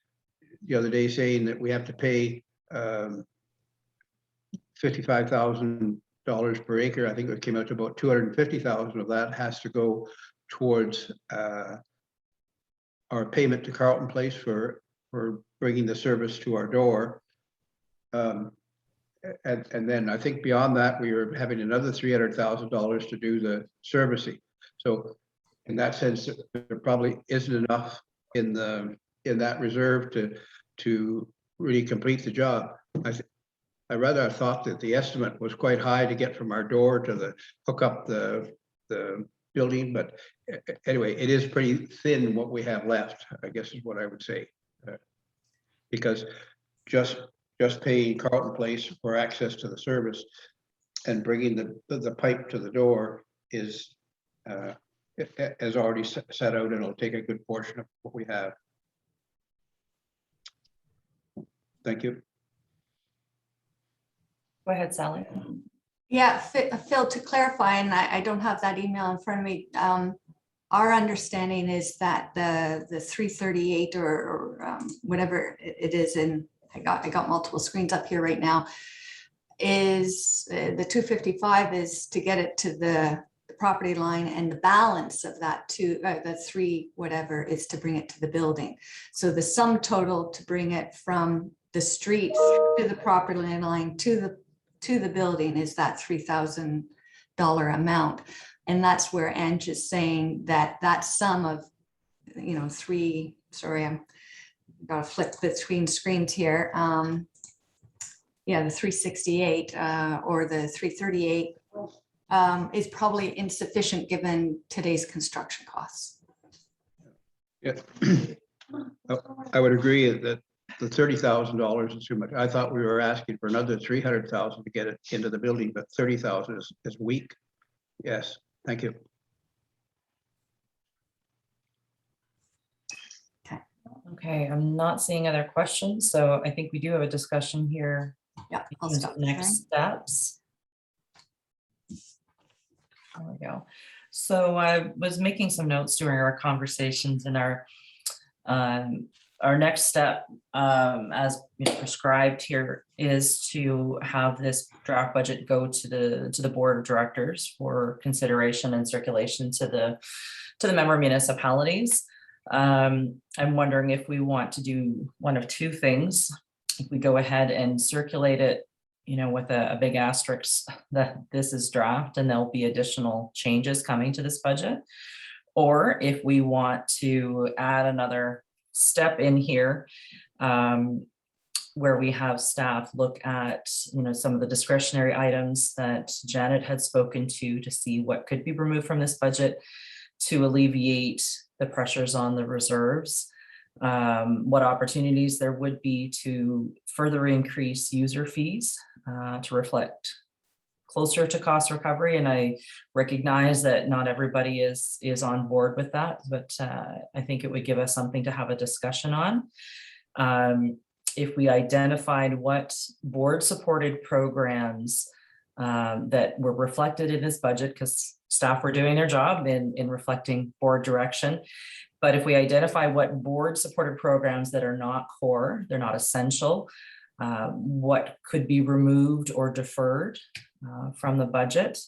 other day saying that we have to pay $55,000 per acre. I think it came out to about 250,000 of that has to go towards our payment to Carlton Place for bringing the service to our door. And then I think beyond that, we were having another $300,000 to do the servicing. So in that sense, there probably isn't enough in that reserve to really complete the job. I rather thought that the estimate was quite high to get from our door to hook up the building, but anyway, it is pretty thin what we have left, I guess is what I would say. Because just paying Carlton Place for access to the service and bringing the pipe to the door is as already set out, and it'll take a good portion of what we have. Thank you. Go ahead, Sally. Yeah, Phil, to clarify, and I don't have that email in front of me. Our understanding is that the 338 or whatever it is, and I got multiple screens up here right now, is the 255 is to get it to the property line, and the balance of that the 3 whatever is to bring it to the building. So the sum total to bring it from the street to the property line to the building is that $3,000 amount. And that's where Ange is saying that sum of, sorry, I'm gotta flip between screens here. Yeah, the 368 or the 338 is probably insufficient given today's construction costs. Yeah, I would agree that the $30,000 is too much. I thought we were asking for another 300,000 to get it into the building, but 30,000 is weak. Yes, thank you. Okay, I'm not seeing other questions, so I think we do have a discussion here. Yeah, I'll in stop Next steps. There we go. So I was making some notes during our conversations, and our next step, as prescribed here, is to have this draft budget go to the board of directors for consideration and circulation to the member municipalities. I'm wondering if we want to do one of two things. if we go ahead and circulate it, with a big asterisk that this is draft and there'll be additional changes coming to this budget. Or if we want to add another step in here, where we have staff look at, some of the discretionary items that Janet had spoken to see what could be removed from this budget to alleviate the pressures on the reserves. What opportunities there would be to further increase user fees to reflect closer to cost recovery. And I recognize that not everybody is on board with that, but I think it would give us something to have a discussion on. If we identified what board-supported programs that were reflected in this budget, because staff were doing their job in reflecting board direction. But if we identify what board-supported programs that are not core, they're not essential, what could be removed or deferred from the budget.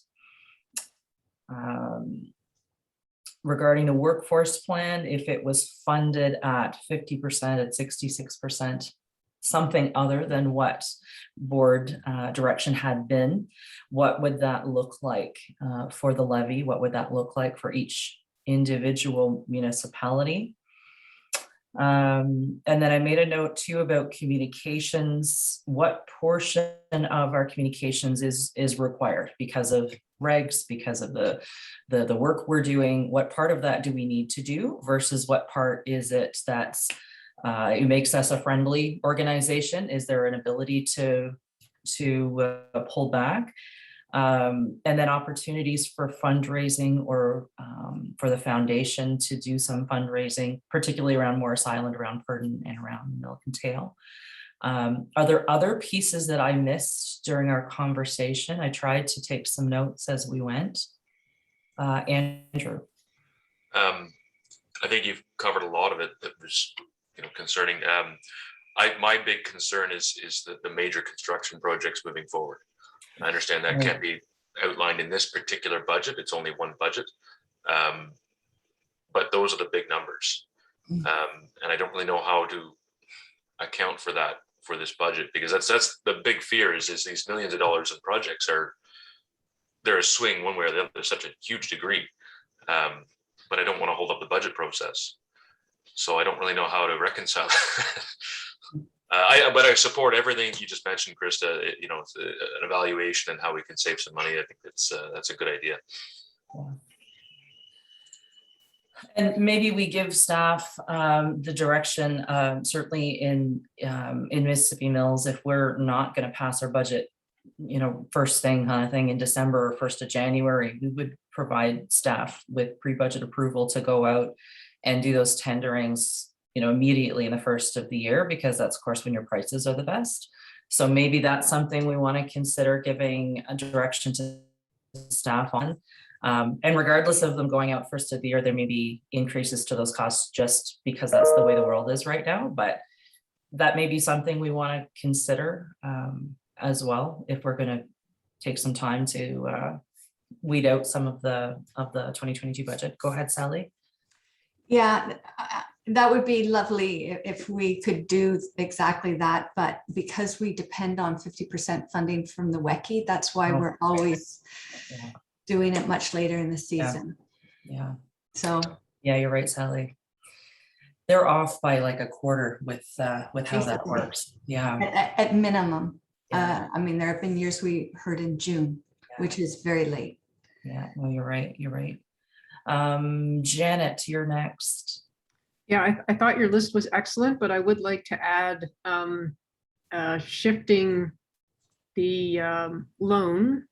Regarding the workforce plan, if it was funded at 50%, at 66%, something other than what board direction had been, what would that look like for the levy? What would that look like for each individual municipality? And then I made a note too about communications. What portion of our communications is required because of regs, because of the work we're doing? What part of that do we need to do versus what part is it that's it makes us a friendly organization? Is there an ability to pull back? And then opportunities for fundraising or for the foundation to do some fundraising, particularly around Morris Island, around Purdon, and around Milk and Tail. Are there other pieces that I missed during our conversation? I tried to take some notes as we went. Andrew. I think you've covered a lot of it that was concerning. My big concern is the major construction projects moving forward. I understand that can't be outlined in this particular budget. It's only one budget. But those are the big numbers. And I don't really know how to account for that for this budget, because that's the big fear is these millions of dollars in projects they're a swing one way or the other to such a huge degree. But I don't want to hold up the budget process. So I don't really know how to reconcile. But I support everything you just mentioned, Krista. It's an evaluation and how we can save some money. I think that's a good idea. And maybe we give staff the direction, certainly in Mississippi Mills, if we're not going to pass our budget, first thing kind of thing in December or 1st of January, we would provide staff with pre-budget approval to go out and do those tenderings, immediately in the first of the year, because that's of course when your prices are the best. So maybe that's something we want to consider giving a direction to staff on. And regardless of them going out first of the year, there may be increases to those costs just because that's the way the world is right now. But that may be something we want to consider as well, if we're going to take some time to weed out some of the 2022 budget. Go ahead, Sally. Yeah, that would be lovely if we could do exactly that. But because we depend on 50% funding from the WECI, that's why we're always doing it much later in the season. Yeah. So. Yeah, you're right, Sally. They're off by like a quarter with how that works. Yeah. At minimum. Yeah. I mean, there have been years we heard in June, which is very late. Yeah, no, you're right. You're right. Janet, you're next. Yeah, I thought your list was excellent, but I would like to add shifting the loan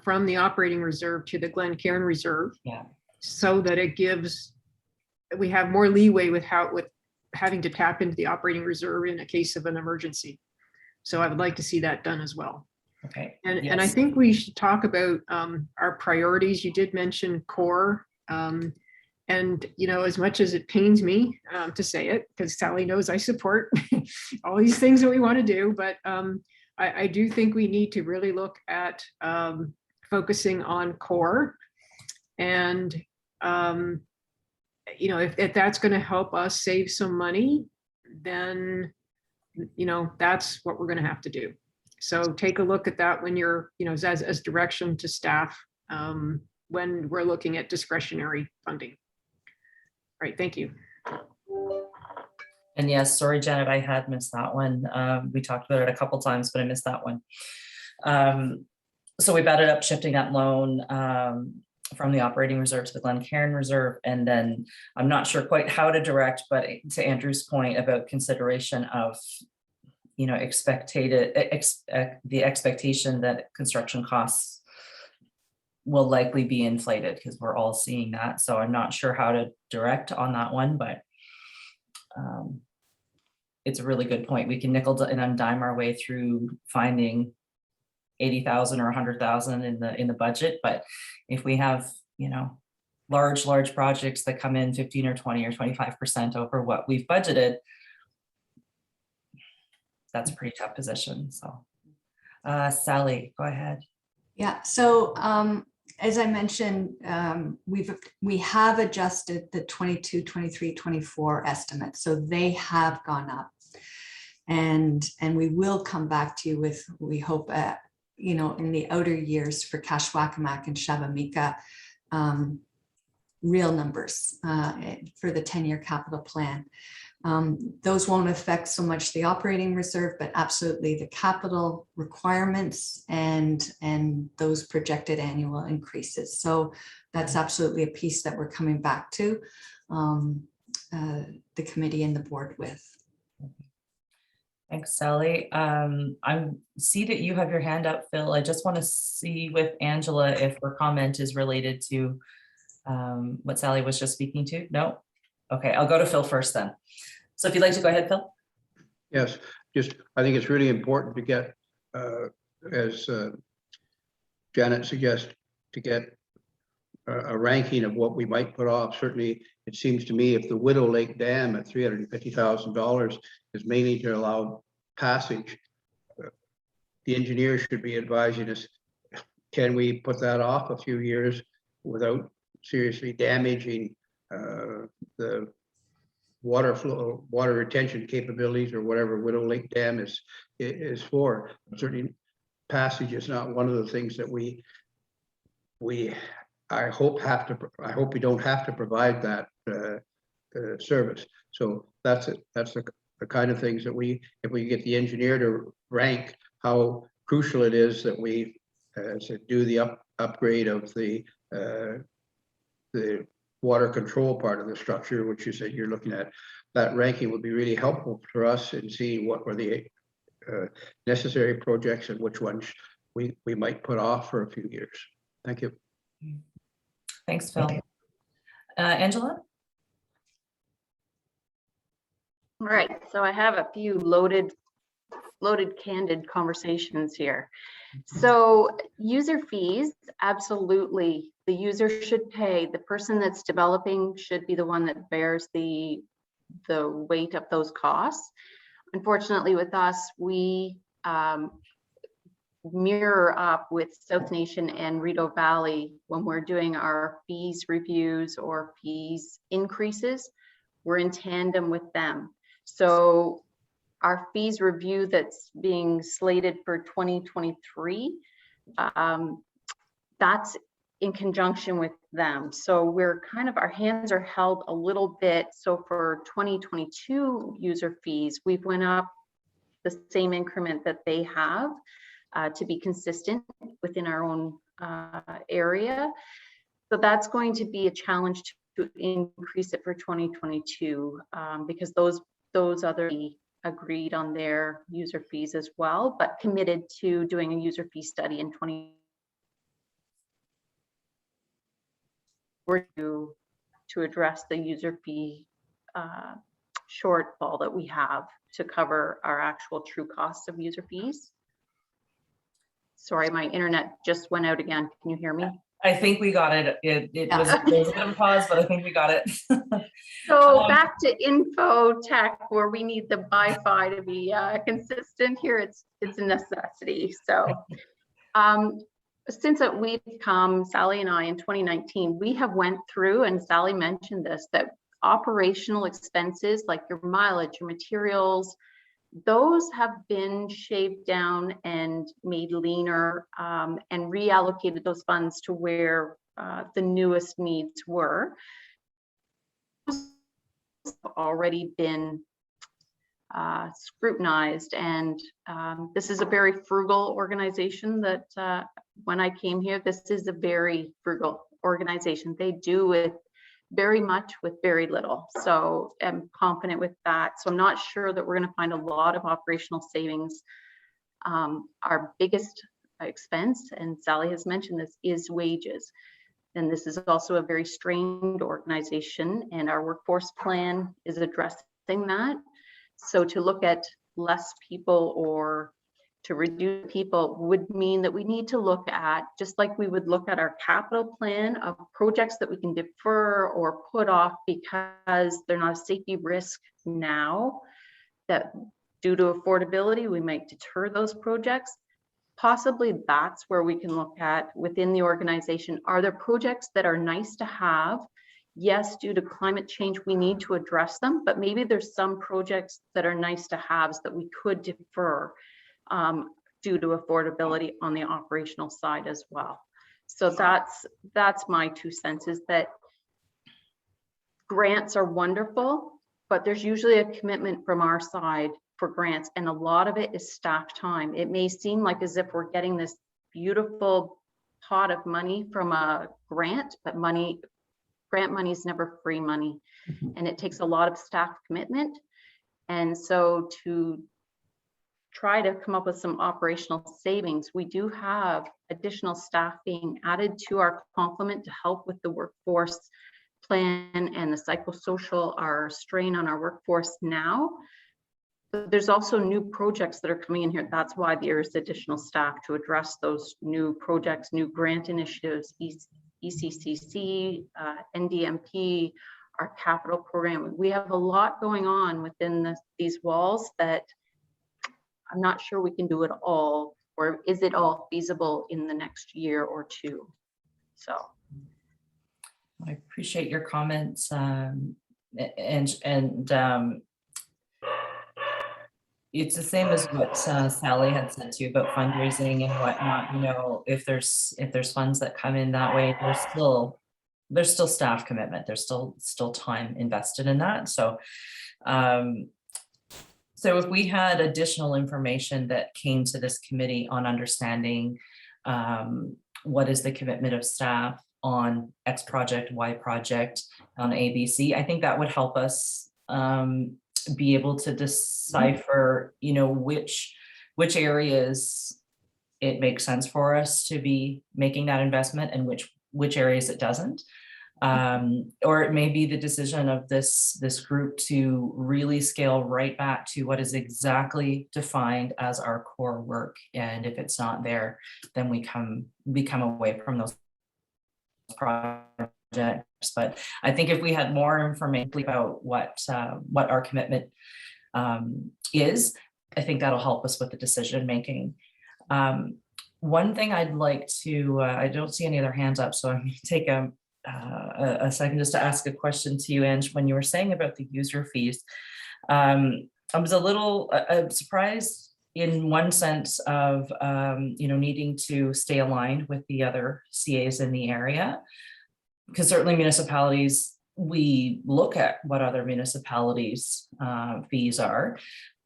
from the operating reserve to the Glencairn Reserve. Yeah. So that we have more leeway with having to tap into the operating reserve in a case of an emergency. So I would like to see that done as well. Okay. And I think we should talk about our priorities. You did mention core. And, as much as it pains me to say it, because Sally knows I support all these things that we want to do, but I do think we need to really look at focusing on core. And, if that's going to help us save some money, then that's what we're going to have to do. So take a look at that when you're, as direction to staff, when we're looking at discretionary funding. All right, thank you. And yes, sorry, Janet, I had missed that one. We talked about it a couple times, but I missed that one. So we've added up shifting that loan from the operating reserve to the Glencairn reserve. And then I'm not sure quite how to direct, but to Andrew's point about consideration of, the expectation that construction costs will likely be inflated, because we're all seeing that. So I'm not sure how to direct on that one, but it's a really good point. We can nickel and dime our way through finding 80,000 or 100,000 in the budget. But if we have, large projects that come in 15 or 20 or 25% over what we've budgeted, that's a pretty tough position. So Sally, go ahead. Yeah, so as I mentioned, we have adjusted the 22, 23, 24 estimates. So they have gone up. And we will come back to you with, we hope, in the outer years for Kashwakamak and Shabamika, real numbers for the 10-year capital plan. Those won't affect so much the operating reserve, but absolutely the capital requirements and those projected annual increases. So that's absolutely a piece that we're coming back to the committee and the board with. Thanks, Sally. I see that you have your hand up, Phil. I just want to see with Angela if her comment is related to what Sally was just speaking to. No? Okay, I'll go to Phil first then. So if you'd like to go ahead, Phil. Yes, I think it's really important to get, as Janet suggests, to get a ranking of what we might put off. Certainly, it seems to me if the Widow Lake Dam at $350,000 is mainly to allow passage, the engineer should be advising us, can we put that off a few years without seriously damaging the water flow, water retention capabilities, or whatever Widow Lake Dam is for. Certainly, passage is not one of the things that I hope we don't have to provide that service. So that's it. That's the kind of things that if we get the engineer to rank how crucial it is that we do the upgrade of the water control part of the structure, which you said you're looking at, that ranking would be really helpful for us in seeing what were the necessary projects and which ones we might put off for a few years. Thank you. Thanks, Phil. Angela? All right, so I have a few loaded candid conversations here. So user fees, absolutely, the user should pay. The person that's developing should be the one that bears the weight of those costs. Unfortunately, with us, we mirror up with South Nation and Rideau Valley when we're doing our fees reviews or fees increases. We're in tandem with them. So our fees review that's being slated for 2023, that's in conjunction with them. So we're our hands are held a little bit. So for 2022 user fees, we've went up the same increment that they have to be consistent within our own area. So that's going to be a challenge to increase it for 2022 because those other agreed on their user fees as well, but committed to doing a user fee study in 20 to address the user fee shortfall that we have to cover our actual true costs of user fees. Sorry, my internet just went out again. Can you hear me? I think we got it. There was a bit of a pause, but I think we got it. So back to info tech, where we need the Wi-Fi to be consistent here. It's a necessity. So since we've come, Sally and I, in 2019, we have went through, and Sally mentioned this, that operational expenses like your mileage, your materials, those have been shaved down and made leaner, and reallocated those funds to where the newest needs were. Already been scrutinized, and this is a very frugal organization that when I came here, this is a very frugal organization. They do it very much with very little. So I'm confident with that. So I'm not sure that we're going to find a lot of operational savings. Our biggest expense, and Sally has mentioned this, is wages. And this is also a very strained organization, and our workforce plan is addressing that. So to look at less people or to reduce people would mean that we need to look at, just like we would look at our capital plan of projects that we can defer or put off because they're not a safety risk now, that due to affordability, we might deter those projects. Possibly that's where we can look at within the organization. Are there projects that are nice to have? Yes, due to climate change, we need to address them, but maybe there's some projects that are nice to haves that we could defer due to affordability on the operational side as well. So that's my 2 cents, is that grants are wonderful, but there's usually a commitment from our side for grants, and a lot of it is staff time. It may seem like as if we're getting this beautiful pot of money from a grant, but grant money is never free money, and it takes a lot of staff commitment. And so to try to come up with some operational savings, we do have additional staff being added to our complement to help with the workforce plan and the psychosocial, our strain on our workforce now. But there's also new projects that are coming in here. That's why there's additional staff to address those new projects, new grant initiatives, ECCC, NDMP, our capital program. We have a lot going on within these walls that I'm not sure we can do it all, or is it all feasible in the next year or two? So I appreciate your comments, and it's the same as what Sally had said too about fundraising and whatnot. You know, if there's funds that come in that way, there's still staff commitment. There's still time invested in that. So so if we had additional information that came to this committee on understanding what is the commitment of staff on X project, Y project, on ABC, I think that would help us be able to decipher, you know, which areas it makes sense for us to be making that investment and which areas it doesn't. Or it may be the decision of this group to really scale right back to what is exactly defined as our core work. And if it's not there, then we come away from those projects. But I think if we had more information about what our commitment is, I think that'll help us with the decision making. One thing I'd like to, I don't see any other hands up, so I'm going to take a second just to ask a question to you, Ange. When you were saying about the user fees, I was a little surprised in one sense of you know, needing to stay aligned with the other CAs in the area, because certainly municipalities, we look at what other municipalities fees are.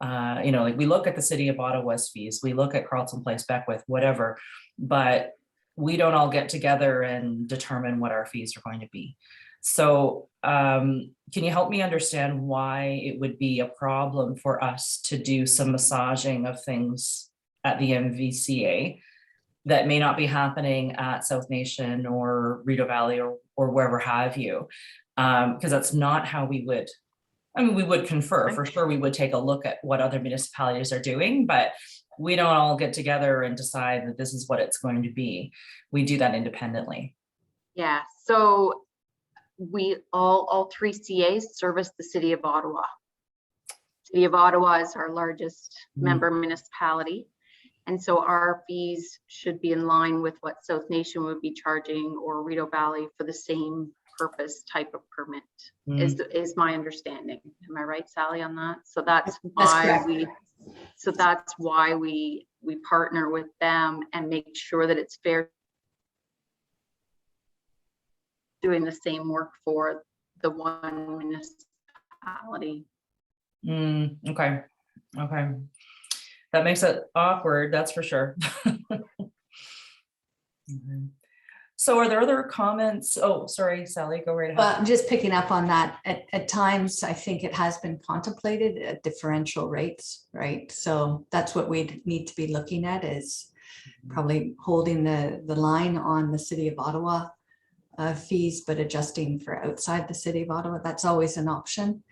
You know, like we look at the City of Ottawa's fees, we look at Carleton Place, Beckwith, whatever, but we don't all get together and determine what our fees are going to be. So can you help me understand why it would be a problem for us to do some massaging of things at the MVCA that may not be happening at South Nation or Rideau Valley or wherever have you? Because that's not how we would, I mean, we would confer, for sure. We would take a look at what other municipalities are doing, but we don't all get together and decide that this is what it's going to be. We do that independently. yeah, so we all 3 CAs service the City of Ottawa. City of Ottawa is our largest member municipality. And so our fees should be in line with what South Nation would be charging, or Rideau Valley, for the same purpose type of permit, is my understanding. Am I right, Sally, on that? So that's why correct. we So that's why we partner with them and make sure that it's fair, doing the same work for the one municipality. Okay, okay. That makes it awkward, that's for sure. Mhm. So are there other comments? Oh, sorry, Sally, go right Well, ahead. just picking up on that, at times, I think it has been contemplated at differential rates, right? So that's what we need to be looking at, is probably holding the line on the city of Ottawa fees, but adjusting for outside the city of Ottawa. That's always an option.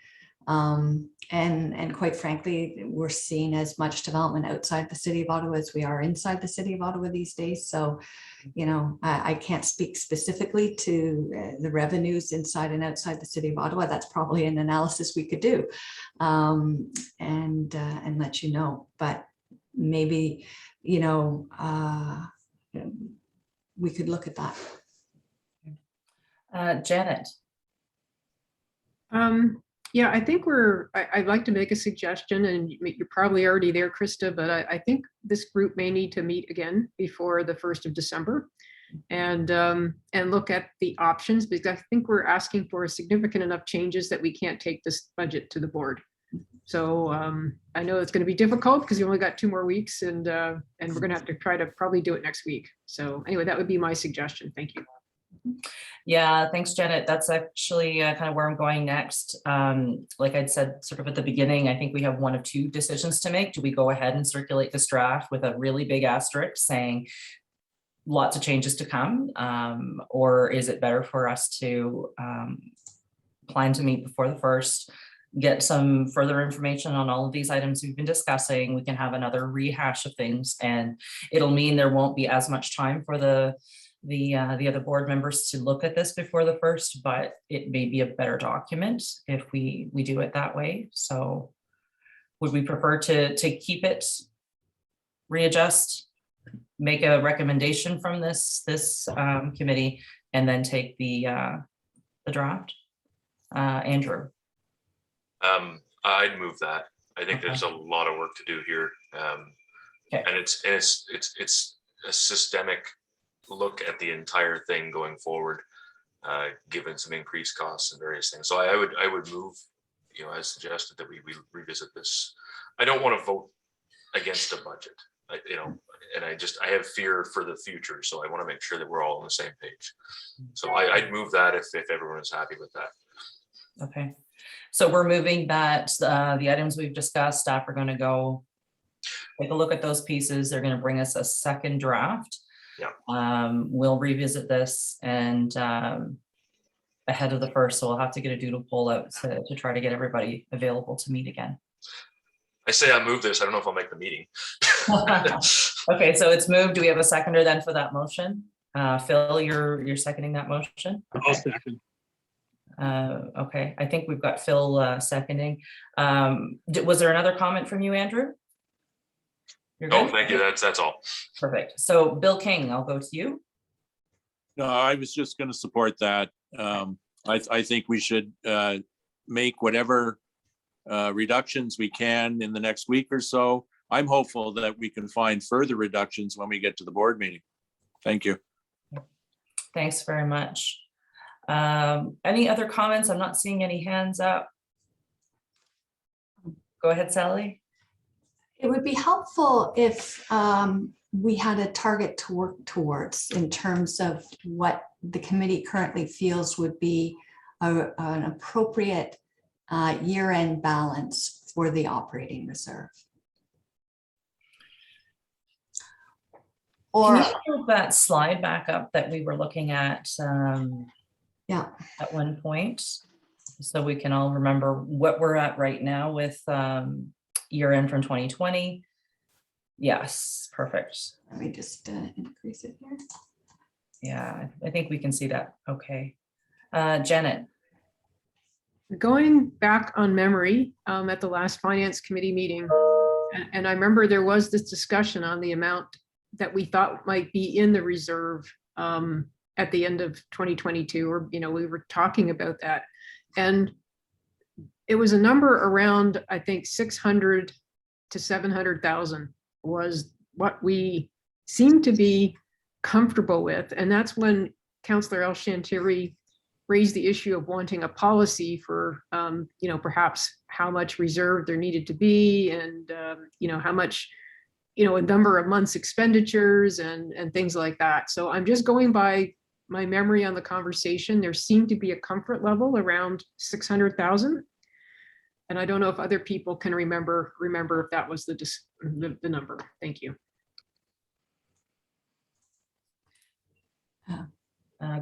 And quite frankly, we're seeing as much development outside the city of Ottawa as we are inside the city of Ottawa these days. So, you know, I can't speak specifically to the revenues inside and outside the city of Ottawa. That's probably an analysis we could do and let you know. But maybe, you know, we could look at that. Janet, Yeah, I think I'd like to make a suggestion, and you're probably already there, Krista, but I think this group may need to meet again before the 1st of December and look at the options, because I think we're asking for significant enough changes that we can't take this budget to the board. So I know it's going to be difficult because you only got 2 more weeks, and we're going to have to try to probably do it next week. So anyway, that would be my suggestion. Thank you. yeah, thanks, Janet. That's actually kind of where I'm going next. Like I'd said sort of at the beginning, I think we have one of 2 decisions to make. Do we go ahead and circulate this draft with a really big asterisk saying lots of changes to come? Or is it better for us to plan to meet before the 1st, get some further information on all of these items we've been discussing? We can have another rehash of things, and it'll mean there won't be as much time for the other board members to look at this before the 1st, but it may be a better document if we do it that way. So would we prefer to keep it, readjust, make a recommendation from this committee, and then take the draft? Andrew? I'd move that. I think Okay. there's a lot of work to do here. Okay. And it's a systemic look at the entire thing going forward, given some increased costs and various things. So I would move, you know, as suggested, that we revisit this. I don't want to vote against a budget, you know, and I have fear for the future. So I want to make sure that we're all on the same page. So I'd move that if everyone is happy with that. Okay, so we're moving that, the items we've discussed, staff are going to go take a look at those pieces. They're going to bring us a second draft. Yeah. We'll revisit this and ahead of the 1st, so we'll have to get a doodle poll out to try to get everybody available to meet again. I say I move this. I don't know if I'll make the meeting. Okay, so it's moved. Do we have a seconder then for that motion? Phil, you're seconding that motion? I'll second. Okay, I think we've got Phil seconding. Was there another comment from you, Andrew? You're Oh, good? thank you. That's all. Perfect. So Bill King, I'll go to you. No, I was just going to support that. I think we should make whatever reductions we can in the next week or so. I'm hopeful that we can find further reductions when we get to the board meeting. Thank you. Thanks very much. Any other comments? I'm not seeing any hands up. Go ahead, Sally. It would be helpful if we had a target to work towards in terms of what the committee currently feels would be an appropriate year-end balance for the operating reserve. Can you Or, pull that slide back up that we were looking at yeah, at one point, so we can all remember what we're at right now with year end from 2020. Yes, perfect. let me just increase it here. Yeah, I think we can see that. Okay. Janet. Going back on memory, at the last finance committee meeting, and I remember there was this discussion on the amount that we thought might be in the reserve at the end of 2022, or, you know, we were talking about that. And it was a number around, I think, 600 to 700,000 was what we seemed to be comfortable with. And that's when Councillor El Shantiri raised the issue of wanting a policy for, perhaps how much reserve there needed to be, and, how much, a number of months expenditures and things like that. So I'm just going by my memory on the conversation. There seemed to be a comfort level around 600,000. And I don't know if other people can remember if that was the number. Thank you.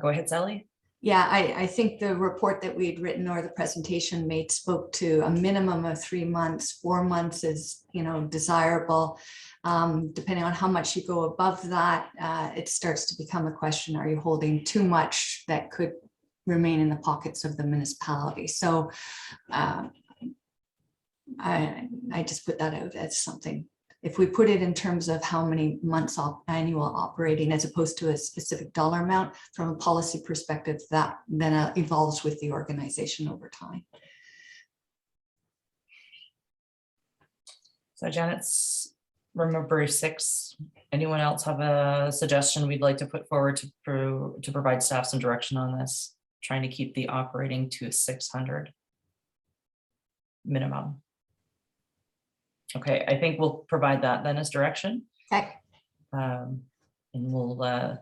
Go ahead, Sally. Yeah, I think the report that we had written or the presentation made spoke to a minimum of 3 months. 4 months is, desirable. Depending on how much you go above that, it starts to become a question, are you holding too much that could remain in the pockets of the municipality? So I just put that out as something. If we put it in terms of how many months annual operating as opposed to a specific dollar amount from a policy perspective, that then evolves with the organization over time. So Janet's remember 6. Anyone else have a suggestion we'd like to put forward to provide staff some direction on this? Trying to keep the operating to 600 minimum. Okay, I think we'll provide that then as direction. Okay. And we'll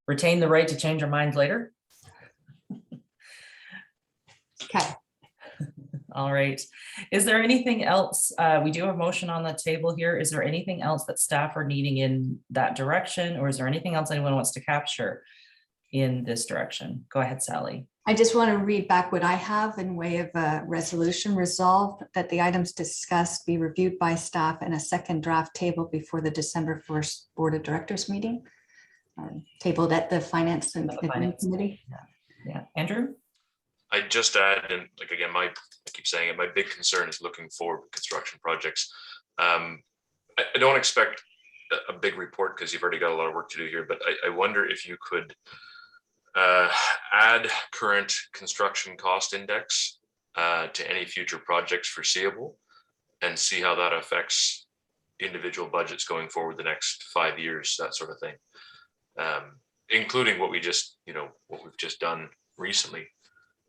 retain the right to change our minds later. Okay. All right. Is there anything else? We do have motion on the table here. Is there anything else that staff are needing in that direction? Or is there anything else anyone wants to capture in this direction? Go ahead, Sally. I just want to read back what I have in way of a resolution. Resolved that the items discussed be reviewed by staff in a second draft table before the December 1st Board of Directors meeting. Tabled at the Finance and Admin Committee. Yeah, Andrew? I just add, and like again, I keep saying it, my big concern is looking forward with construction projects. I don't expect a big report because you've already got a lot of work to do here, but I wonder if you could add current construction cost index to any future projects foreseeable and see how that affects individual budgets going forward the next 5 years, that sort of thing. Including what we just, what we've just done recently.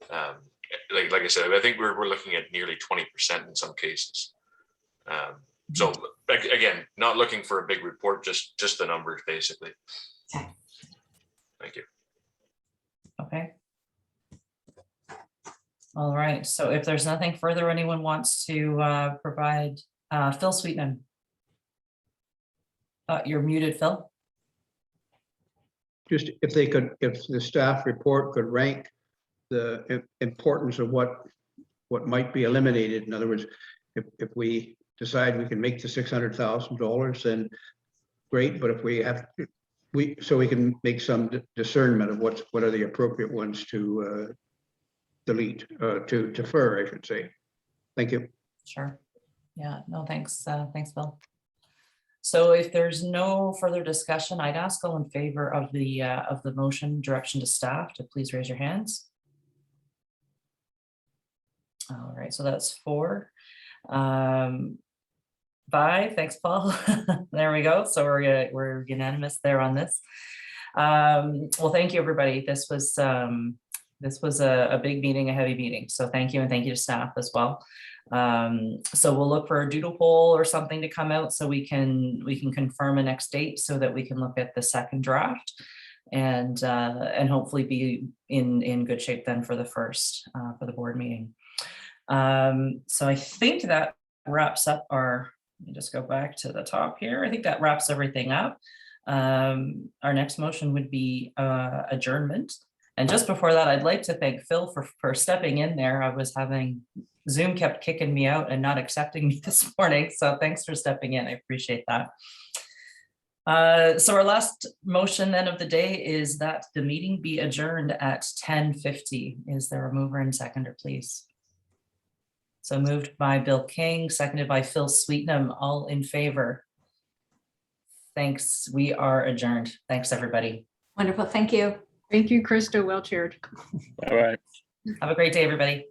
Like I said, I think we're looking at nearly 20% in some cases. So again, not looking for a big report, just the numbers basically. Okay. Thank you. Okay. All right, so if there's nothing further anyone wants to provide, Phil Sweetman. You're muted, Phil. Just if the staff report could rank the importance of what might be eliminated. In other words, if we decide we can make the $600,000, then great. But if we have, so we can make some discernment of what are the appropriate ones to delete, to defer, I should say. Thank you. Sure. Yeah, no, thanks. Thanks, Bill. So if there's no further discussion, I'd ask all in favor of the motion direction to staff to please raise your hands. All right, so that's 4. 5, thanks, Paul. There we go. So we're unanimous there on this. Well, thank you, everybody. This was a big meeting, a heavy meeting. So thank you, and thank you to staff as well. So we'll look for a doodle poll or something to come out so we can confirm a next date so that we can look at the second draft and hopefully be in good shape then for the first for the board meeting. So I think that wraps up let me just go back to the top here. I think that wraps everything up. Our next motion would be adjournment. And just before that, I'd like to thank Phil for stepping in there. I was having Zoom kept kicking me out and not accepting me this morning. So thanks for stepping in. I appreciate that. So our last motion then of the day is that the meeting be adjourned at 10:50. Is there a mover and seconder, please? So moved by Bill King, seconded by Phil Sweetnam. All in favor? Thanks. We are adjourned. Thanks, everybody. Wonderful. Thank you. Thank you, Krista. Well chaired. All right. Have a great day, everybody.